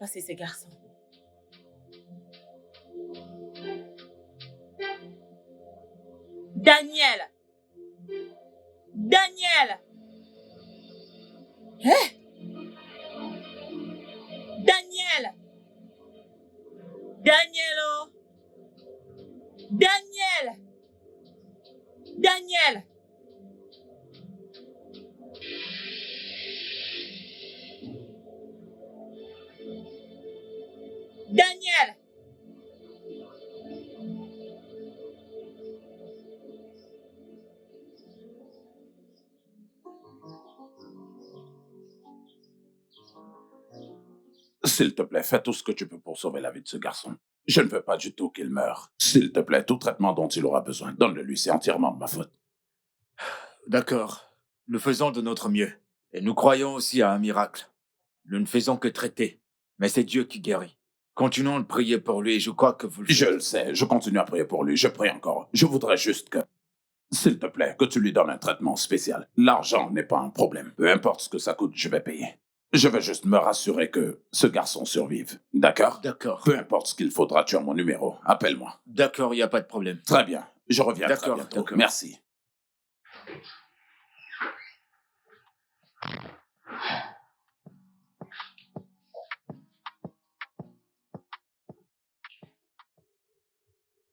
passer ces garçons. Daniel! Daniel! Hein? Daniel! Danielo! Daniel! Daniel! Daniel! S'il te plaît, fais tout ce que tu peux pour sauver la vie de ce garçon. Je ne veux pas du tout qu'il meure. S'il te plaît, tout traitement dont il aura besoin, donne-le-lui, c'est entièrement de ma faute. D'accord. Nous faisons de notre mieux. Et nous croyons aussi à un miracle. Nous ne faisons que traiter. Mais c'est Dieu qui guérit. Continuons de prier pour lui et je crois que vous le faites. Je le sais, je continue à prier pour lui, je prie encore. Je voudrais juste que... S'il te plaît, que tu lui donnes un traitement spécial. L'argent n'est pas un problème. Peu importe ce que ça coûte, je vais payer. Je vais juste me rassurer que ce garçon survive. D'accord? D'accord. Peu importe ce qu'il faudra, tu as mon numéro. Appelle-moi. D'accord, il n'y a pas de problème. Très bien. Je reviens très D'accord, bientôt. d'accord. Merci.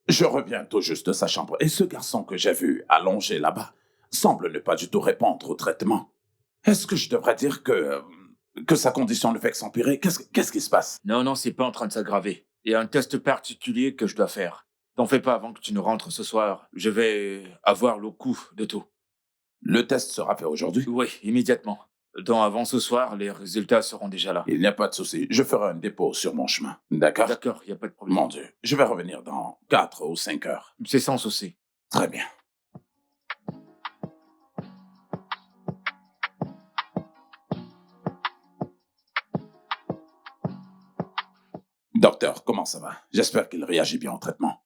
Je reviens tout juste de sa chambre et ce garçon que j'ai vu allongé là-bas semble ne pas du tout répondre au traitement. Est-ce que je devrais dire que sa condition ne fait que s'empirer? Qu'est-ce qui se passe? Non, c'est pas en train de s'aggraver. Il y a un test particulier que je dois faire. T'en fais pas avant que tu ne rentres ce soir. Je vais avoir le coup de tout. Le test sera fait aujourd'hui? Oui, immédiatement. Donc avant ce soir, les résultats seront déjà là. Il n'y a pas de souci. Je ferai un dépôt sur mon chemin. D'accord? D'accord, il n'y a pas de problème. Mon Dieu, je vais revenir dans 4 ou 5 heures. C'est sans souci. Très bien. Docteur, comment ça va? J'espère qu'il réagit bien au traitement.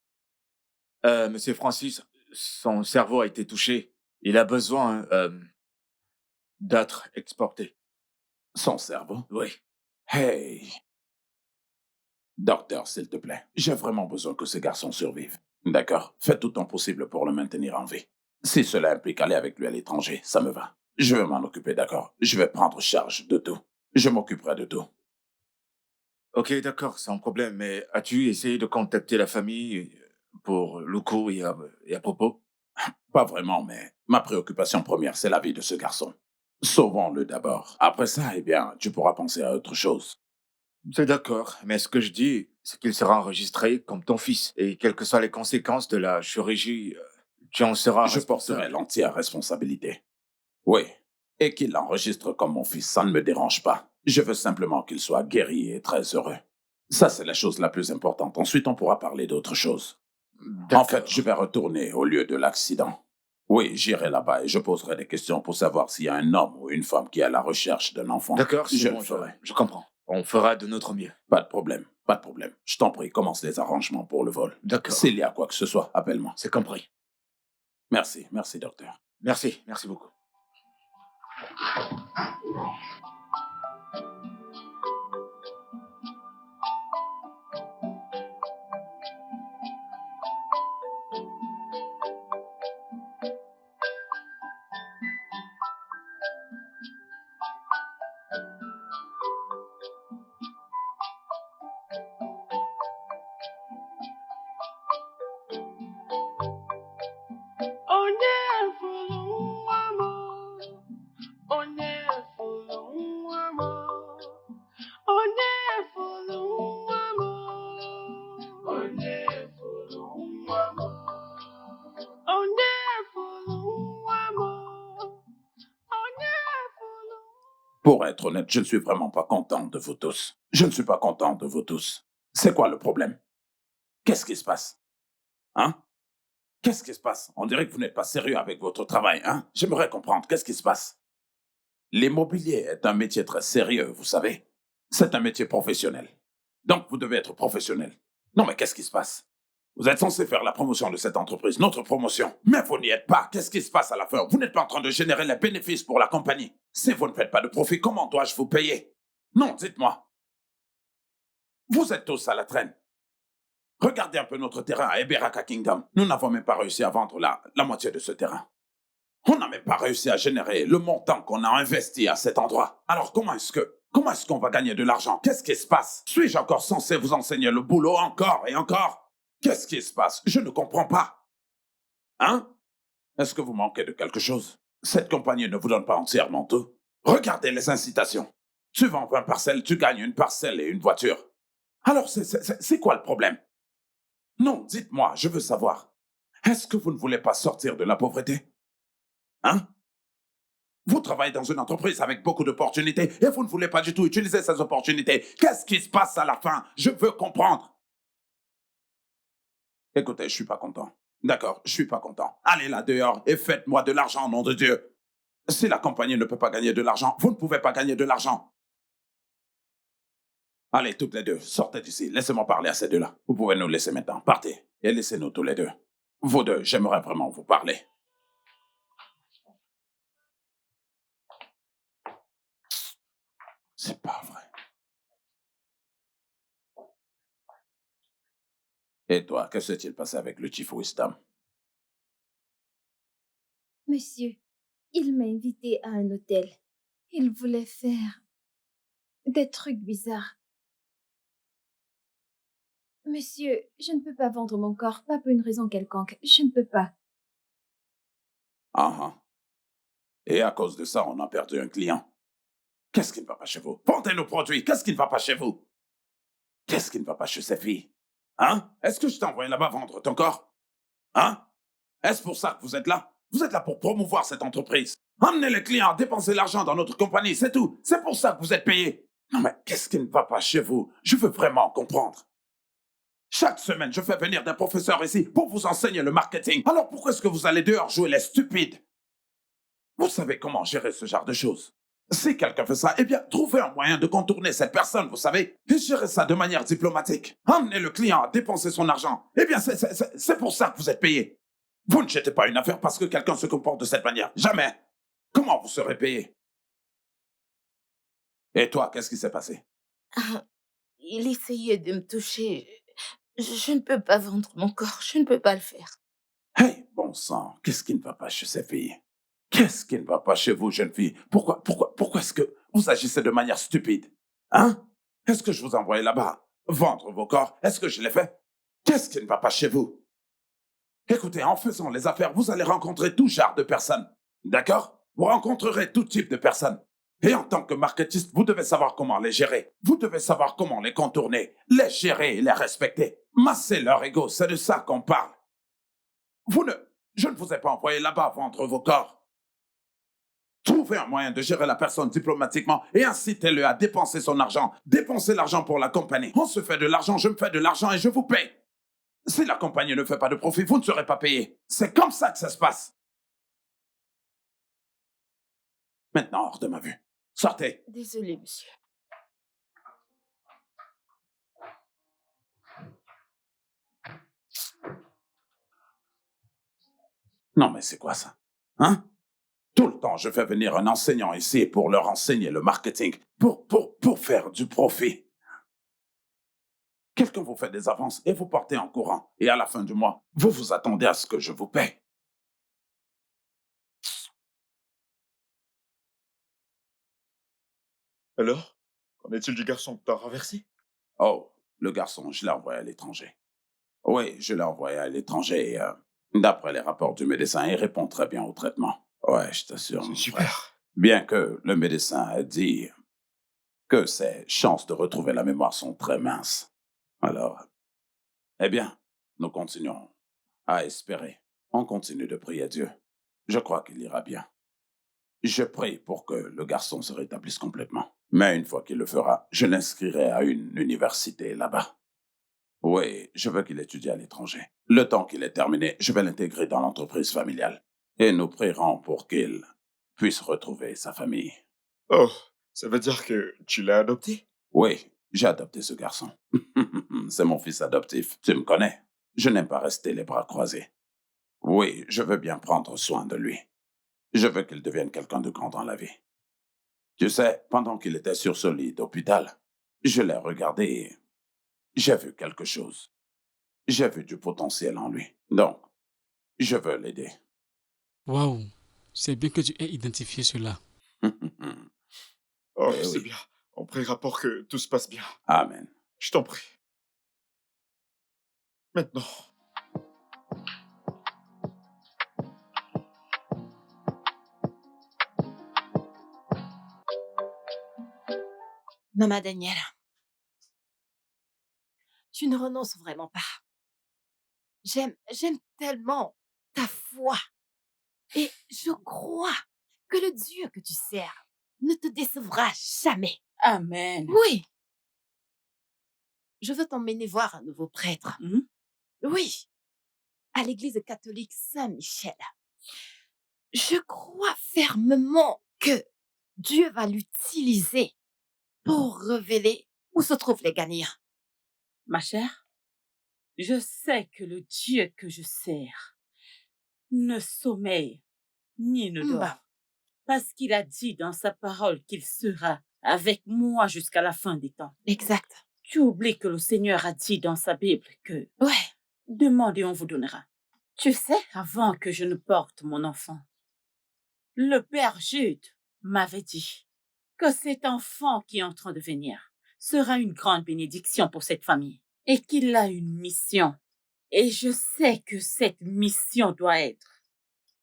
Monsieur Francis, son cerveau a été touché. Il a besoin d'être exporté. Son cerveau? Oui. Hey! Docteur, s'il te plaît, j'ai vraiment besoin que ce garçon survive. D'accord? Fais tout ton possible pour le maintenir en vie. Si cela implique aller avec lui à l'étranger, ça me va. Je vais m'en occuper, d'accord? Je vais prendre charge de tout. Je m'occuperai de tout. Ok, d'accord, sans problème. Mais as-tu essayé de contacter la famille pour le coup et à propos? Pas vraiment, mais ma préoccupation première, c'est la vie de ce garçon. Sauvons-le d'abord. Après ça, eh bien, tu pourras penser à autre chose. C'est d'accord, mais ce que je dis, c'est qu'il sera enregistré comme ton fils. Et quelles que soient les conséquences de la chirurgie, tu en seras Je responsable. porterai l'entière responsabilité. Oui. Et qu'il l'enregistre comme mon fils, ça ne me dérange pas. Je veux simplement qu'il soit guéri et très heureux. Ça, c'est la chose la plus importante. Ensuite, on pourra parler d'autre chose. En fait, je vais retourner au lieu de l'accident. Oui, j'irai là-bas et je poserai des questions pour savoir s'il y a un homme ou une femme qui est à la recherche d'un enfant. D'accord, c'est je bon, le ferai. je comprends. On fera de notre mieux. Pas de problème, pas de problème. Je t'en prie, commence les arrangements pour le vol. D'accord. S'il y a quoi que ce soit, appelle-moi. C'est compris. Merci, docteur. Merci beaucoup. Pour être honnête, je ne suis vraiment pas content de vous tous. Je ne suis pas content de vous tous. C'est quoi le problème? Qu'est-ce qui se passe? Hein? Qu'est-ce qui se passe? On dirait que vous n'êtes pas sérieux avec votre travail, hein? J'aimerais comprendre. Qu'est-ce qui se passe? L'immobilier est un métier très sérieux, vous savez. C'est un métier professionnel. Donc, vous devez être professionnel. Non, mais qu'est-ce qui se passe? Vous êtes censé faire la promotion de cette entreprise, notre promotion. Mais vous n'y êtes pas. Qu'est-ce qui se passe à la fin? Vous n'êtes pas en train de générer les bénéfices pour la compagnie. Si vous ne faites pas de profit, comment dois-je vous payer? Non, dites-moi. Vous êtes tous à la traîne. Regardez un peu notre terrain à Eberaka Kingdom. Nous n'avons même pas réussi à vendre la moitié de ce terrain. On n'a même pas réussi à générer le montant qu'on a investi à cet endroit. Alors comment est-ce qu'on va gagner de l'argent? Qu'est-ce qui se passe? Suis-je encore censé vous enseigner le boulot encore et encore? Qu'est-ce qui se passe? Je ne comprends pas. Hein? Est-ce que vous manquez de quelque chose? Cette compagnie ne vous donne pas entièrement tout. Regardez les incitations. Tu vends 20 parcelles, tu gagnes une parcelle et une voiture. Alors c'est quoi le problème? Non, dites-moi, je veux savoir. Est-ce que vous ne voulez pas sortir de la pauvreté? Hein? Vous travaillez dans une entreprise avec beaucoup d'opportunités et vous ne voulez pas du tout utiliser ces opportunités. Qu'est-ce qui se passe à la fin? Je veux comprendre. Écoutez, je suis pas content. D'accord, je suis pas content. Allez là dehors et faites-moi de l'argent, nom de Dieu. Si la compagnie ne peut pas gagner de l'argent, vous ne pouvez pas gagner de l'argent. Allez, toutes les deux, sortez d'ici. Laissez-moi parler à ces deux-là. Vous pouvez nous laisser maintenant. Partez et laissez-nous tous les deux. Vous deux, j'aimerais vraiment vous parler. C'est pas vrai. Et toi, que s'est-il passé avec le Chief Wisdom? Monsieur, il m'a invité à un hôtel. Il voulait faire des trucs bizarres. Monsieur, je ne peux pas vendre mon corps, pas pour une raison quelconque. Je ne peux pas. Ah ah. Et à cause de ça, on a perdu un client. Qu'est-ce qui ne va pas chez vous? Vendez nos produits. Qu'est-ce qui ne va pas chez vous? Qu'est-ce qui ne va pas chez ces filles? Hein? Est-ce que je t'ai envoyé là-bas vendre ton corps? Hein? Est-ce pour ça que vous êtes là? Vous êtes là pour promouvoir cette entreprise. Emmenez les clients, dépensez l'argent dans notre compagnie, c'est tout. C'est pour ça que vous êtes payés. Non mais qu'est-ce qui ne va pas chez vous? Je veux vraiment comprendre. Chaque semaine, je fais venir des professeurs ici pour vous enseigner le marketing. Alors pourquoi est-ce que vous allez dehors jouer les stupides? Vous savez comment gérer ce genre de choses. Si quelqu'un fait ça, eh bien, trouvez un moyen de contourner cette personne, vous savez, et gérez ça de manière diplomatique. Emmenez le client à dépenser son argent. Eh bien, c'est pour ça que vous êtes payé. Vous ne jetez pas une affaire parce que quelqu'un se comporte de cette manière. Jamais. Comment vous serez payé? Et toi, qu'est-ce qui s'est passé? Ah, il essayait de me toucher. Je ne peux pas vendre mon corps, je ne peux pas le faire. Hey, bon sang, qu'est-ce qui ne va pas chez ces filles? Qu'est-ce qui ne va pas chez vous, jeune fille? Pourquoi est-ce que vous agissez de manière stupide? Hein? Est-ce que je vous ai envoyé là-bas vendre vos corps? Est-ce que je l'ai fait? Qu'est-ce qui ne va pas chez vous? Écoutez, en faisant les affaires, vous allez rencontrer tout genre de personnes. D'accord? Vous rencontrerez tout type de personnes. Et en tant que marketiste, vous devez savoir comment les gérer. Vous devez savoir comment les contourner, les gérer et les respecter. Masser leur ego, c'est de ça qu'on parle. Je ne vous ai pas envoyé là-bas vendre vos corps. Trouvez un moyen de gérer la personne diplomatiquement et incitez-le à dépenser son argent. Dépensez l'argent pour la compagnie. On se fait de l'argent, je me fais de l'argent et je vous paye. Si la compagnie ne fait pas de profit, vous ne serez pas payé. C'est comme ça que ça se passe. Maintenant, hors de ma vue. Sortez. Désolé, monsieur. Non, mais c'est quoi ça? Hein? Tout le temps, je fais venir un enseignant ici pour leur enseigner le marketing, pour faire du profit. Quelqu'un vous fait des avances et vous partez en courant. Et à la fin du mois, vous vous attendez à ce que je vous paie. Alors, qu'en est-il du garçon que t'as renversé? Oh, le garçon, je l'ai envoyé à l'étranger. Oui, je l'ai envoyé à l'étranger et d'après les rapports du médecin, il répond très bien au traitement. Ouais, je t'assure. C'est mon super. frère. Bien que le médecin a dit que ses chances de retrouver la mémoire sont très minces. Alors, eh bien, nous continuons à espérer. On continue de prier à Dieu. Je crois qu'il ira bien. Je prie pour que le garçon se rétablisse complètement. Mais une fois qu'il le fera, je l'inscrirai à une université là-bas. Oui, je veux qu'il étudie à l'étranger. Le temps qu'il est terminé, je vais l'intégrer dans l'entreprise familiale. Et nous prierons pour qu'il puisse retrouver sa famille. Oh, ça veut dire que tu l'as adopté? Oui, j'ai adopté ce garçon. C'est mon fils adoptif. Tu me connais. Je n'aime pas rester les bras croisés. Oui, je veux bien prendre soin de lui. Je veux qu'il devienne quelqu'un de grand dans la vie. Tu sais, pendant qu'il était sur ce lit d'hôpital, je l'ai regardé J'ai vu quelque chose. J'ai vu du potentiel en lui. Donc, je veux l'aider. Waouh, c'est bien que tu aies identifié cela. Oh, Eh c'est oui. bien. On priera pour que tout se passe bien. Amen. Je t'en prie. Maintenant. Maman Daniel, tu ne renonces vraiment pas. J'aime tellement ta foi. Et je crois que le Dieu que tu sers ne te décevra jamais. Amen. Oui. Je veux t'emmener voir un nouveau prêtre. Mhm. Oui. À l'église catholique Saint-Michel. Je crois fermement que Dieu va l'utiliser pour révéler où se trouvent les gagnants. Ma chère, je sais que le Dieu que je sers ne sommeille ni ne dort. Bah, Parce qu'il a dit dans sa parole qu'il sera avec moi jusqu'à la fin des temps. exact. Tu oublies que le Seigneur a dit dans sa Bible que Ouais. demandez et on vous donnera. Tu sais, avant que je ne porte mon enfant, le père Jude m'avait dit que cet enfant qui est en train de venir sera une grande bénédiction pour cette famille et qu'il a une mission. Et je sais que cette mission doit être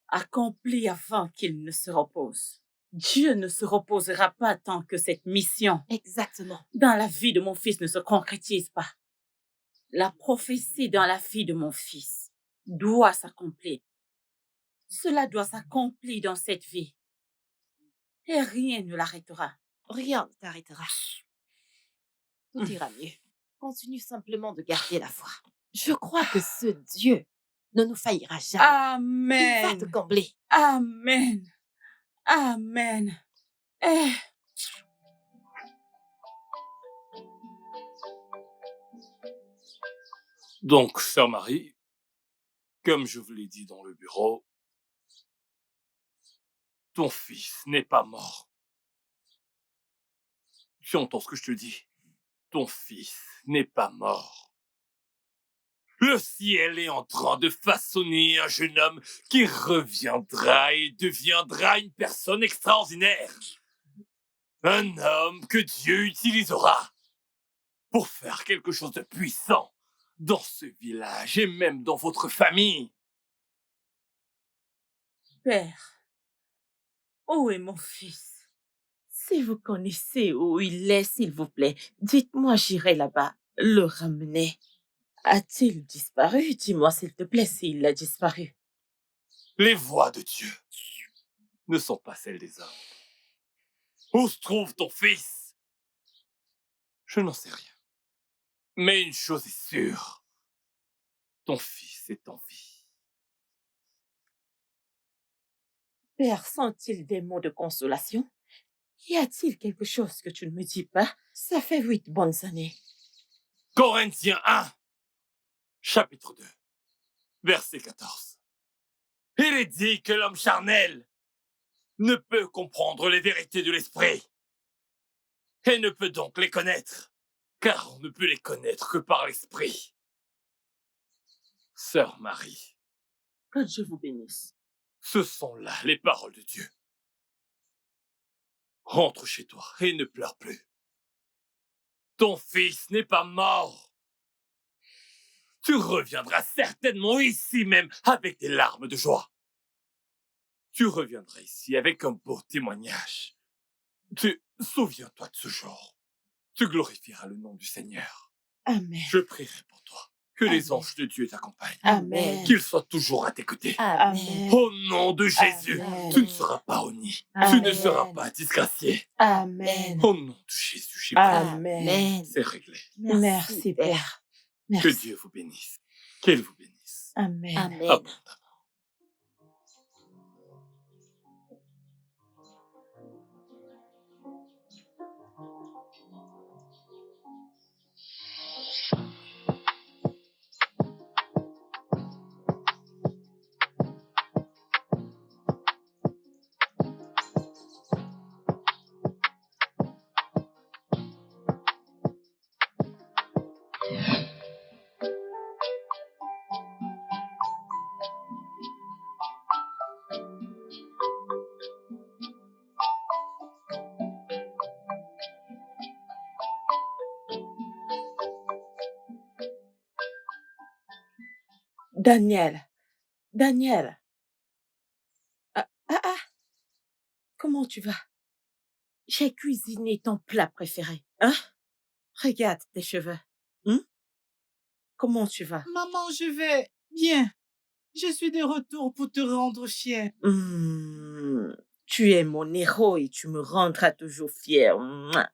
accomplie avant qu'il ne se repose. Dieu ne se reposera pas tant que cette mission Exactement. dans la vie de mon fils ne se concrétise pas. La prophétie dans la vie de mon fils doit s'accomplir. Cela doit s'accomplir dans cette vie. Et rien ne l'arrêtera. Rien ne t'arrêtera. Tout ira mieux. Continue simplement de garder la foi. Je crois que ce Dieu ne nous faillira jamais. Il va te Amen. combler. Amen. Amen. Eh. Donc, sœur Marie, comme je vous l'ai dit dans le bureau, ton fils n'est pas mort. Tu entends ce que je te dis? Ton fils n'est pas mort. Le ciel est en train de façonner un jeune homme qui reviendra et deviendra une personne extraordinaire. Un homme que Dieu utilisera pour faire quelque chose de puissant dans ce village et même dans votre famille. Père, où est mon fils? Si vous connaissez où il est, s'il vous plaît, dites-moi, j'irai là-bas le ramener. A-t-il disparu? Dis-moi, s'il te plaît, s'il a disparu. Les voies de Dieu ne sont pas celles des hommes. Où se trouve ton fils? Je n'en sais rien. Mais une chose est sûre. Ton fils est en vie. Père, sont-ils des mots de consolation? Y a-t-il quelque chose que tu ne me dis pas? Ça fait 8 bonnes années. Corinthiens 1, chapitre 2, verset 14. Il est dit que l'homme charnel ne peut comprendre les vérités de l'esprit et ne peut donc les connaître, car on ne peut les connaître que par l'esprit. Sœur Marie, Que Dieu vous bénisse. ce sont là les paroles de Dieu. Rentre chez toi et ne pleure plus. Ton fils n'est pas mort. Tu reviendras certainement ici même avec des larmes de joie. Tu reviendras ici avec un beau témoignage. Tu souviens-toi de ce jour. Tu glorifieras le nom du Seigneur. Amen. Je prierai pour toi. Que les Amen. anges de Dieu t'accompagnent. Amen. Qu'ils soient toujours à tes côtés. Amen. Au nom de Jésus, Amen. tu ne seras pas honni. Tu Amen. ne seras pas disgracié. Amen. Au nom de Jésus, j'ai prié. Amen. C'est réglé. Merci, Père. Que Merci. Dieu vous bénisse. Qu'il vous bénisse. Amen. Amen. Abondamment. Daniel, Daniel. Ah, ah, ah, comment tu vas? J'ai cuisiné ton plat préféré. Hein? Regarde tes cheveux. Hein? Comment tu vas? Maman, je vais bien. Je suis de retour pour te rendre fier. Tu es mon héros et tu me rendras toujours fier. Mouah.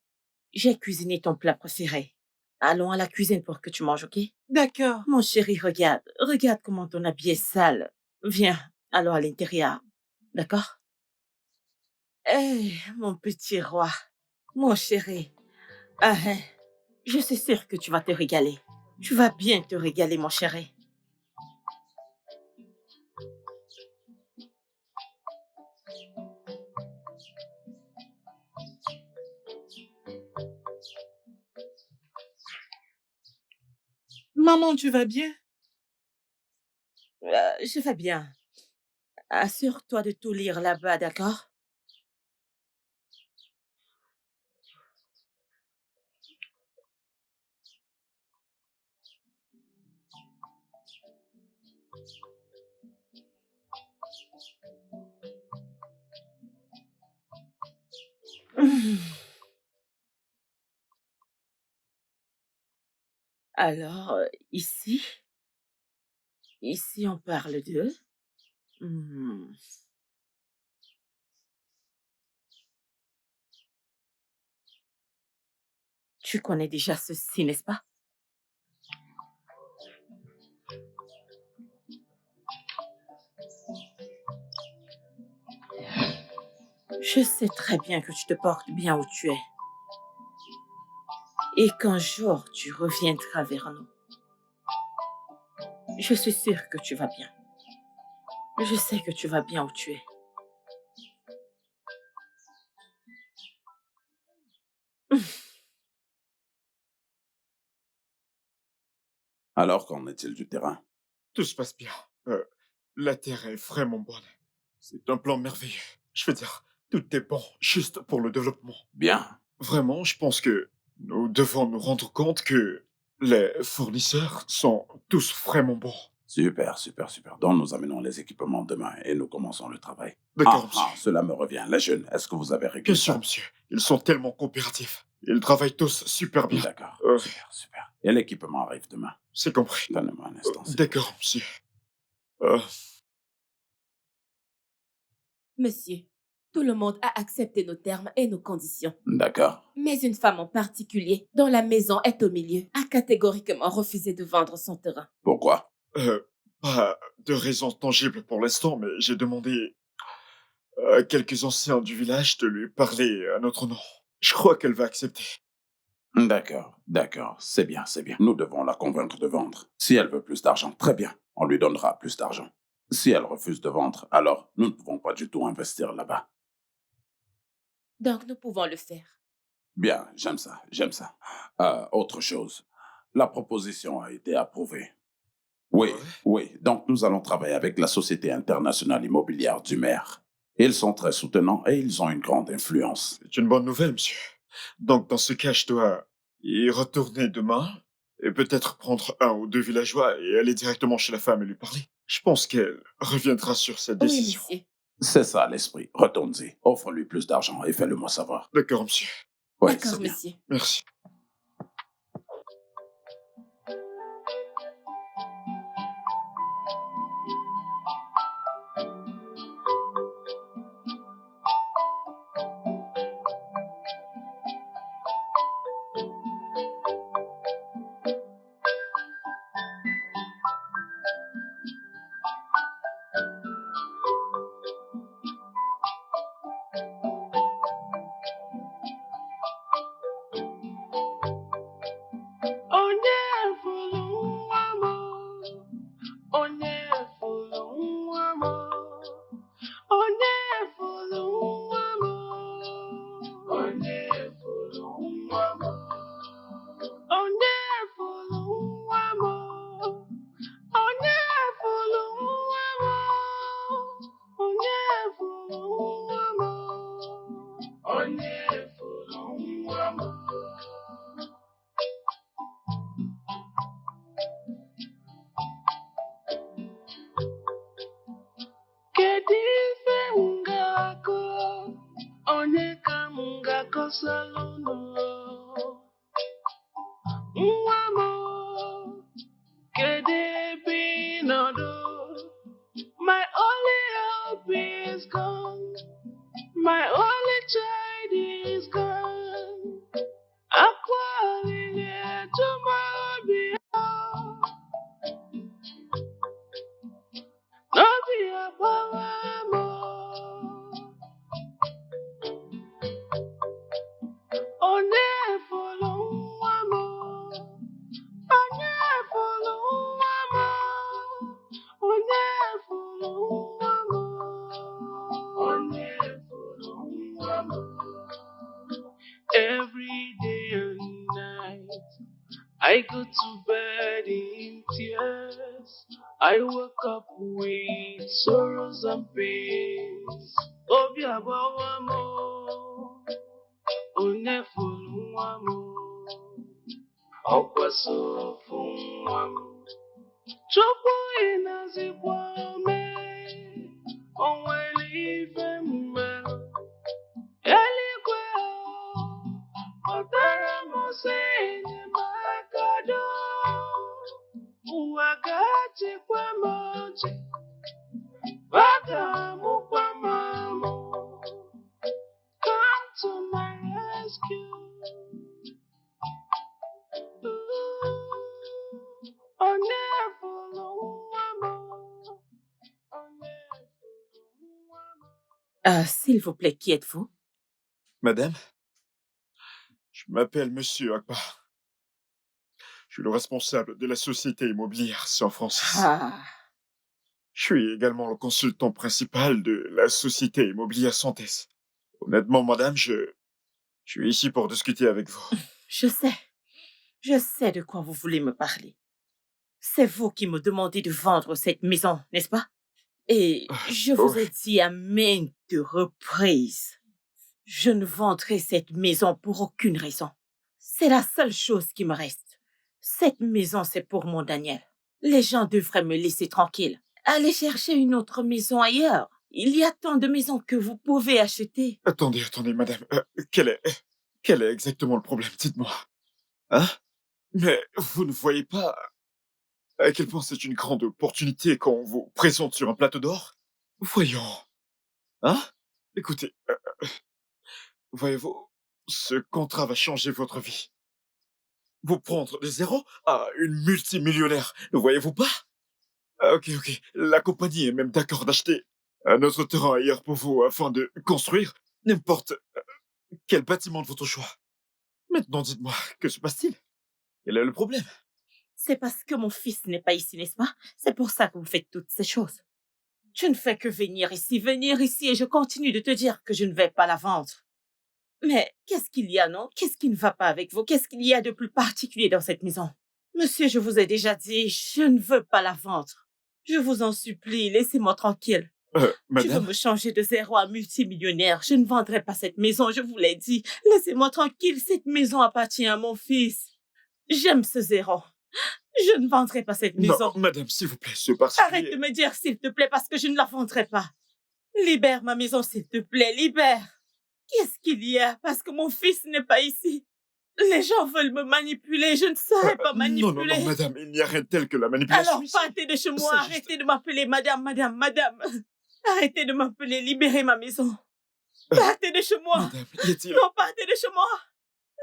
J'ai cuisiné ton plat préféré. Allons à la cuisine pour que tu manges, ok? D'accord. Mon chéri, regarde. Regarde comment ton habit est sale. Viens, allons à l'intérieur. D'accord? Mon petit roi. Mon chéri. Ah, hein. Je suis sûre que tu vas te régaler. Tu vas bien te régaler, mon chéri. Maman, tu vas bien? Je vais bien. Assure-toi de tout lire là-bas, d'accord? Alors, ici on parle de... Hmm. Tu connais déjà ceci, n'est-ce pas? Je sais très bien que tu te portes bien où tu es. Et qu'un jour, tu reviendras vers nous. Je suis sûre que tu vas bien. Je sais que tu vas bien où tu es. Alors, qu'en est-il du terrain? Tout se passe bien. La terre est vraiment bonne. C'est un plan merveilleux. Je veux dire, tout est bon, juste pour le développement. Bien. Vraiment, je pense que nous devons nous rendre compte que les fournisseurs sont tous vraiment bons. Super, super, super. Donc, nous amenons les équipements demain et nous commençons le travail. D'accord, monsieur. Cela me revient. Les jeunes, est-ce que vous avez réglé Bien ça? sûr, monsieur. Ils sont tellement coopératifs. Ils travaillent tous super bien. D'accord. Super, super. Et l'équipement arrive demain. C'est compris. Donnez-moi un instant. s'il vous D'accord, monsieur. Euh, Monsieur, tout le monde a accepté nos termes et nos conditions. plaît. D'accord. Mais une femme en particulier, dont la maison est au milieu, a catégoriquement refusé de vendre son terrain. Pourquoi? pas de raison tangible pour l'instant, mais j'ai demandé à quelques anciens du village de lui parler à notre nom. Je crois qu'elle va accepter. D'accord, d'accord. C'est bien, c'est bien. Nous devons la convaincre de vendre. Si elle veut plus d'argent, très bien. On lui donnera plus d'argent. Si elle refuse de vendre, alors nous ne pouvons pas du tout investir là-bas. Donc nous pouvons le faire. Bien, j'aime ça, j'aime ça. Autre chose. La proposition a été approuvée. Oui, Ouais. oui. Donc nous allons travailler avec la Société internationale immobilière du maire. Ils sont très soutenants et ils ont une grande influence. C'est une bonne nouvelle, monsieur. Donc, dans ce cas, je dois y retourner demain et peut-être prendre un ou deux villageois et aller directement chez la femme et lui parler. Je pense qu'elle reviendra sur cette Oui, décision. monsieur. C'est ça l'esprit. Retourne-y. Offre-lui plus d'argent et fais-le moi savoir. D'accord, monsieur. Oui, D'accord, c'est bien. monsieur. Merci. My only hope is gone. My only child is gone. Aqualine tomorrow be no be a power more. On follow one more. On follow one more. On follow one more. On follow one more. Every day and night, I go to bed in tears. I wake up with sorrows and pains. Obi abawamo, onefuluwamo, okwasofunwamo. Chukwu inazikwame, onwelive mmelo. Eligwe otara mosene makado. Uwagachi kwa moji, bagamu kwa mamo. Come to my rescue. S'il vous plaît, qui êtes-vous? Madame, je m'appelle Monsieur Akbar. Je suis le responsable de la société immobilière San Francisco. Ah, Je suis également le consultant principal de la société immobilière Santés. Honnêtement, madame, je suis ici pour discuter avec vous. je sais de quoi vous voulez me parler. C'est vous qui me demandez de vendre cette maison, n'est-ce pas? Et je vous ai dit à maintes reprises, je ne vendrai cette maison pour aucune raison. C'est la seule chose qui me reste. Cette maison, c'est pour mon Daniel. Les gens devraient me laisser tranquille. Allez chercher une autre maison ailleurs. Il y a tant de maisons que vous pouvez acheter. Attendez, madame. Quel est exactement le problème? Dites-moi. Hein? Mais vous ne voyez pas à quel point c'est une grande opportunité quand on vous présente sur un plateau d'or? Voyons. Hein? Écoutez, voyez-vous, ce contrat va changer votre vie. Vous prendre de zéro à une multimillionnaire, ne voyez-vous pas? Ok. La compagnie est même d'accord d'acheter un autre terrain ailleurs pour vous afin de construire n'importe quel bâtiment de votre choix. Maintenant, dites-moi, que se passe-t-il? Quel est le problème? C'est parce que mon fils n'est pas ici, n'est-ce pas? C'est pour ça que vous faites toutes ces choses. Je ne fais que venir ici, et je continue de te dire que je ne vais pas la vendre. Mais qu'est-ce qu'il y a, non? Qu'est-ce qui ne va pas avec vous? Qu'est-ce qu'il y a de plus particulier dans cette maison? Monsieur, je vous ai déjà dit, je ne veux pas la vendre. Je vous en supplie, laissez-moi tranquille. Madame... Tu veux me changer de zéro à multimillionnaire. Je ne vendrai pas cette maison, je vous l'ai dit. Laissez-moi tranquille, cette maison appartient à mon fils. J'aime ce zéro. Je ne vendrai pas cette maison. Non, madame, s'il vous plaît, c'est parce que... Arrête de me dire s'il te plaît parce que je ne la vendrai pas. Libère ma maison, s'il te plaît, libère. Qu'est-ce qu'il y a? Parce que mon fils n'est pas ici. Les gens veulent me manipuler, je ne saurais pas manipuler. Non, madame, il n'y a rien de tel que la manipulation. Alors partez de chez moi, arrêtez de m'appeler madame. Arrêtez de m'appeler, libérez ma maison. Partez de chez moi. Madame, y a-t-il... Non, partez de chez moi.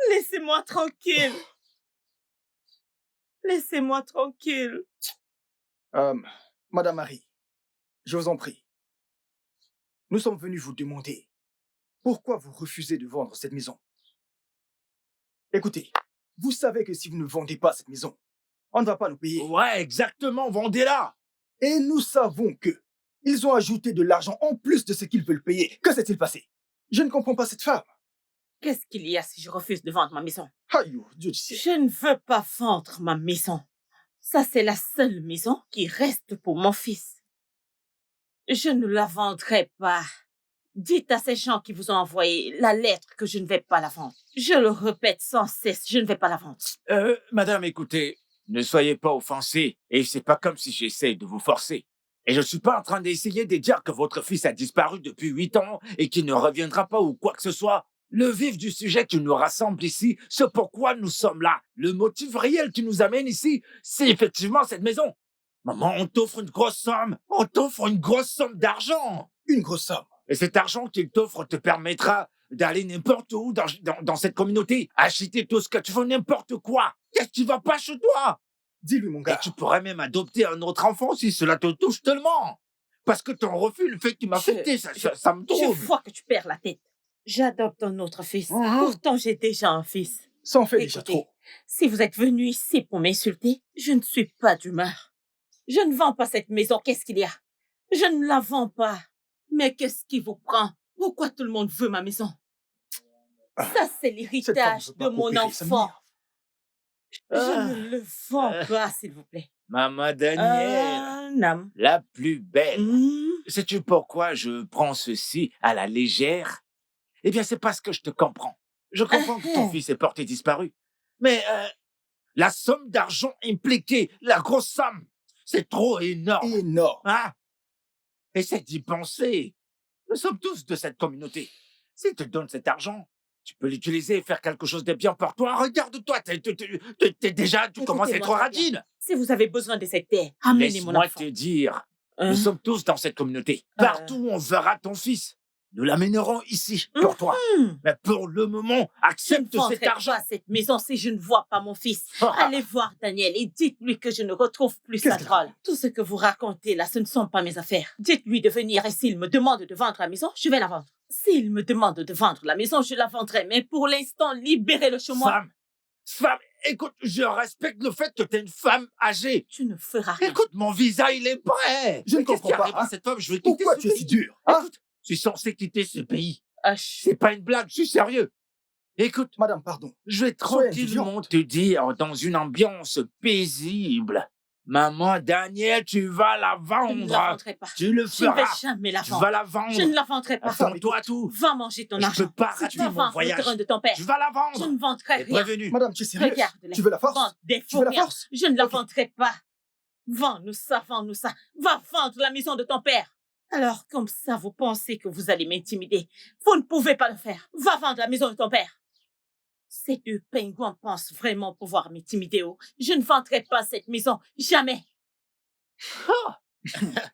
Laissez-moi tranquille. Laissez-moi tranquille. Madame Marie, je vous en prie. Nous sommes venus vous demander pourquoi vous refusez de vendre cette maison. Écoutez, vous savez que si vous ne vendez pas cette maison, on ne va pas nous payer. Ouais, exactement, vendez-la. Et nous savons que ils ont ajouté de l'argent en plus de ce qu'ils veulent payer. Que s'est-il passé? Je ne comprends pas cette femme. Qu'est-ce qu'il y a si je refuse de vendre ma maison? Aïe, Dieu du ciel. Je ne veux pas vendre ma maison. Ça, c'est la seule maison qui reste pour mon fils. Je ne la vendrai pas. Dites à ces gens qui vous ont envoyé la lettre que je ne vais pas la vendre. Je le répète sans cesse, je ne vais pas la vendre. Madame, écoutez, ne soyez pas offensée. Et c'est pas comme si j'essaie de vous forcer. Et je suis pas en train d'essayer de dire que votre fils a disparu depuis 8 ans et qu'il ne reviendra pas ou quoi que ce soit. Le vif du sujet qui nous rassemble ici, ce pourquoi nous sommes là, le motif réel qui nous amène ici, c'est effectivement cette maison. Maman, on t'offre une grosse somme. On t'offre une grosse somme d'argent. Une grosse somme. Et cet argent qu'il t'offre te permettra d'aller n'importe où dans cette communauté, acheter tout ce que tu veux, n'importe quoi. Qu'est-ce qui va pas chez toi? Dis-lui, mon gars. Et tu pourrais même adopter un autre enfant si cela te touche tellement. Parce que ton refus, le fait que tu m'as fêté, ça me Je trouble. vois que tu perds la tête. J'adopte un autre fils. Pourtant, j'ai déjà un fils. Ça en fait déjà Écoutez, trop. si vous êtes venu ici pour m'insulter, je ne suis pas d'humeur. Je ne vends pas cette maison. Qu'est-ce qu'il y a? Je ne la vends pas. Mais qu'est-ce qui vous prend? Pourquoi tout le monde veut ma maison? Ça, c'est l'héritage de mon enfant. Je ne le vends pas, s'il vous plaît. Maman Danielle, Nam. la plus belle. Sais-tu pourquoi je prends ceci à la légère? Eh bien, c'est parce que je te comprends. Je comprends que ton fils est porté disparu. Mais la somme d'argent impliquée, la grosse somme, c'est trop énorme. Énorme. Hein? Essaie d'y penser. Nous sommes tous de cette communauté. S'il te donne cet argent, tu peux l'utiliser et faire quelque chose de bien pour toi. Regarde-toi, tu commences à être radine. Si vous avez besoin de cette terre, amenez mon Laisse-moi enfant. te dire, nous sommes tous dans cette communauté. Partout où on verra ton fils, nous l'amènerons ici pour toi. Mais pour le moment, Je ne accepte vendrai cet argent. pas cette maison si je ne vois pas mon fils. Allez voir Daniel et dites-lui que je ne retrouve plus sa drôle. Tout ce que vous racontez là, ce ne sont pas mes affaires. Dites-lui de venir et s'il me demande de vendre la maison, je vais la vendre. S'il me demande de vendre la maison, je la vendrai. Mais pour l'instant, libérez le chemin. Femme, écoute, je respecte le fait que tu es une femme âgée. Tu ne feras rien. Écoute, mon visa, il est prêt. Je ne Mais qu'est-ce comprends qui pas, arrive à hein. cette femme? Je vais quitter Pourquoi ce tu es pays. si dur, hein? Écoute, je suis censé quitter ce pays. C'est pas une blague, je suis sérieux. Écoute, madame, pardon. Je vais Soyez tranquillement te dire dans une ambiance paisible. Maman Daniel, tu vas la Je ne la vendre. vendrai pas. Tu le Je ne feras. vais jamais la Tu vendre. vas la vendre. Je ne la vendrai pas. Attends-toi tout. Va manger ton Je argent. peux pas Si rater tu vas mon vendre le voyage. terrain de ton père. Tu vas la vendre. Je ne vendrai T'es rien. prévenu. Madame, tu es sérieuse? Regarde-les. Tu veux la force? Vends des Tu veux la faux rien. force? Je ne la vendrai pas. Vends-nous ça, vends-nous ça. Va vendre la maison de ton père. Alors, comme ça, vous pensez que vous allez m'intimider. Vous ne pouvez pas le faire. Va vendre la maison de ton père. Ces deux pingouins pensent vraiment pouvoir m'intimider. Je ne vendrai pas cette maison. Jamais.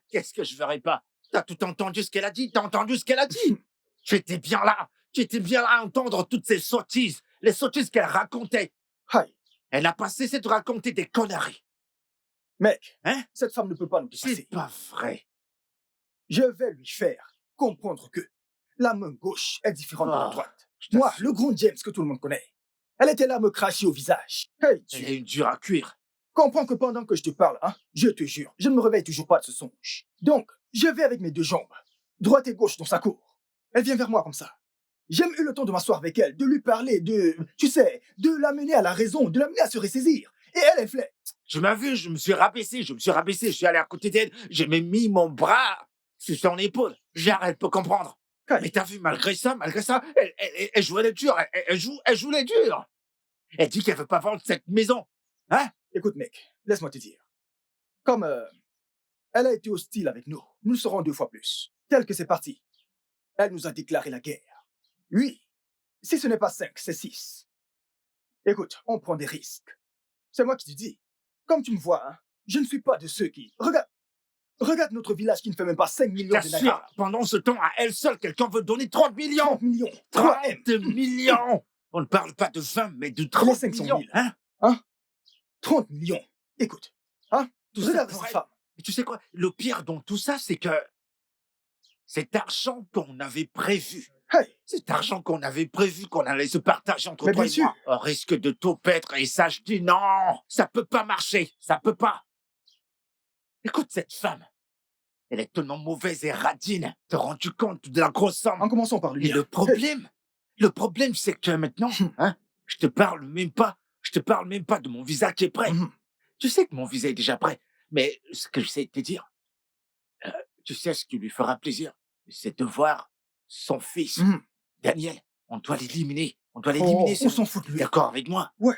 Qu'est-ce que je ferai pas? T'as tout entendu ce qu'elle a dit? T'as entendu ce qu'elle a dit? Tu étais bien là. Tu étais bien là à entendre toutes ces sottises. Les sottises qu'elle racontait. Aïe. Elle n'a pas cessé de raconter des conneries. Mec, Hein? cette femme ne peut pas nous dépasser. C'est pas vrai. Je vais lui faire comprendre que la main gauche est différente de la Oh, droite. je Moi, t'assure. le grand James que tout le monde connaît. Elle était là à me cracher au visage. Hey, Elle est une dure à cuire. comprends que pendant que je te parle, hein, je te jure, je ne me réveille toujours pas de ce songe. Donc, je vais avec mes deux jambes, droite et gauche dans sa cour. Elle vient vers moi comme ça. J'ai même eu le temps de m'asseoir avec elle, de lui parler, tu sais, de l'amener à la raison, de l'amener à se ressaisir. Et elle fait. Tu m'as vu, je me suis rabaissé, je suis allé à côté d'elle, j'ai même mis mon bras sur son épaule. Elle peut comprendre. Aïe. Mais t'as vu, malgré ça, elle jouait les durs, elle joue les durs. Elle dit qu'elle veut pas vendre cette maison. Hein? Écoute, mec, laisse-moi te dire. Comme elle a été hostile avec nous, nous le serons 2 fois plus. Tel que c'est parti. Elle nous a déclaré la guerre. Oui, si ce n'est pas 5, c'est 6. Écoute, on prend des risques. C'est moi qui te dis. Comme tu me vois, hein, je ne suis pas de ceux qui... Regarde notre village qui ne fait même pas 5 millions de T'assures, nagas. pendant ce temps, à elle seule, quelqu'un veut donner 30 millions. 30 millions. 30 3M. millions. On ne parle pas de 20, mais de Les 30 500 millions. 000. Hein? 30 millions. Écoute, hein, Tout ça regarde pour cette elle. femme. Et tu sais quoi? Le pire dans tout ça, c'est que cet argent qu'on avait prévu, Hey, cet argent qu'on avait prévu qu'on allait se partager entre Mais toi bien et sûr. moi, on risque de tout perdre et ça, je dis non, ça peut pas marcher, ça peut pas. Écoute cette femme, elle est tellement mauvaise et radine. Te rends-tu compte de la grosse somme? en commençant par lui. Et le problème, c'est que maintenant, hein, je te parle même pas de mon visa qui est prêt. Mhm. Tu sais que mon visa est déjà prêt, mais ce que je sais te dire, tu sais ce qui lui fera plaisir, c'est de voir son fils, Mhm. Daniel. On doit l'éliminer. On doit Oh, l'éliminer. on s'en fout de lui. D'accord avec moi? Ouais.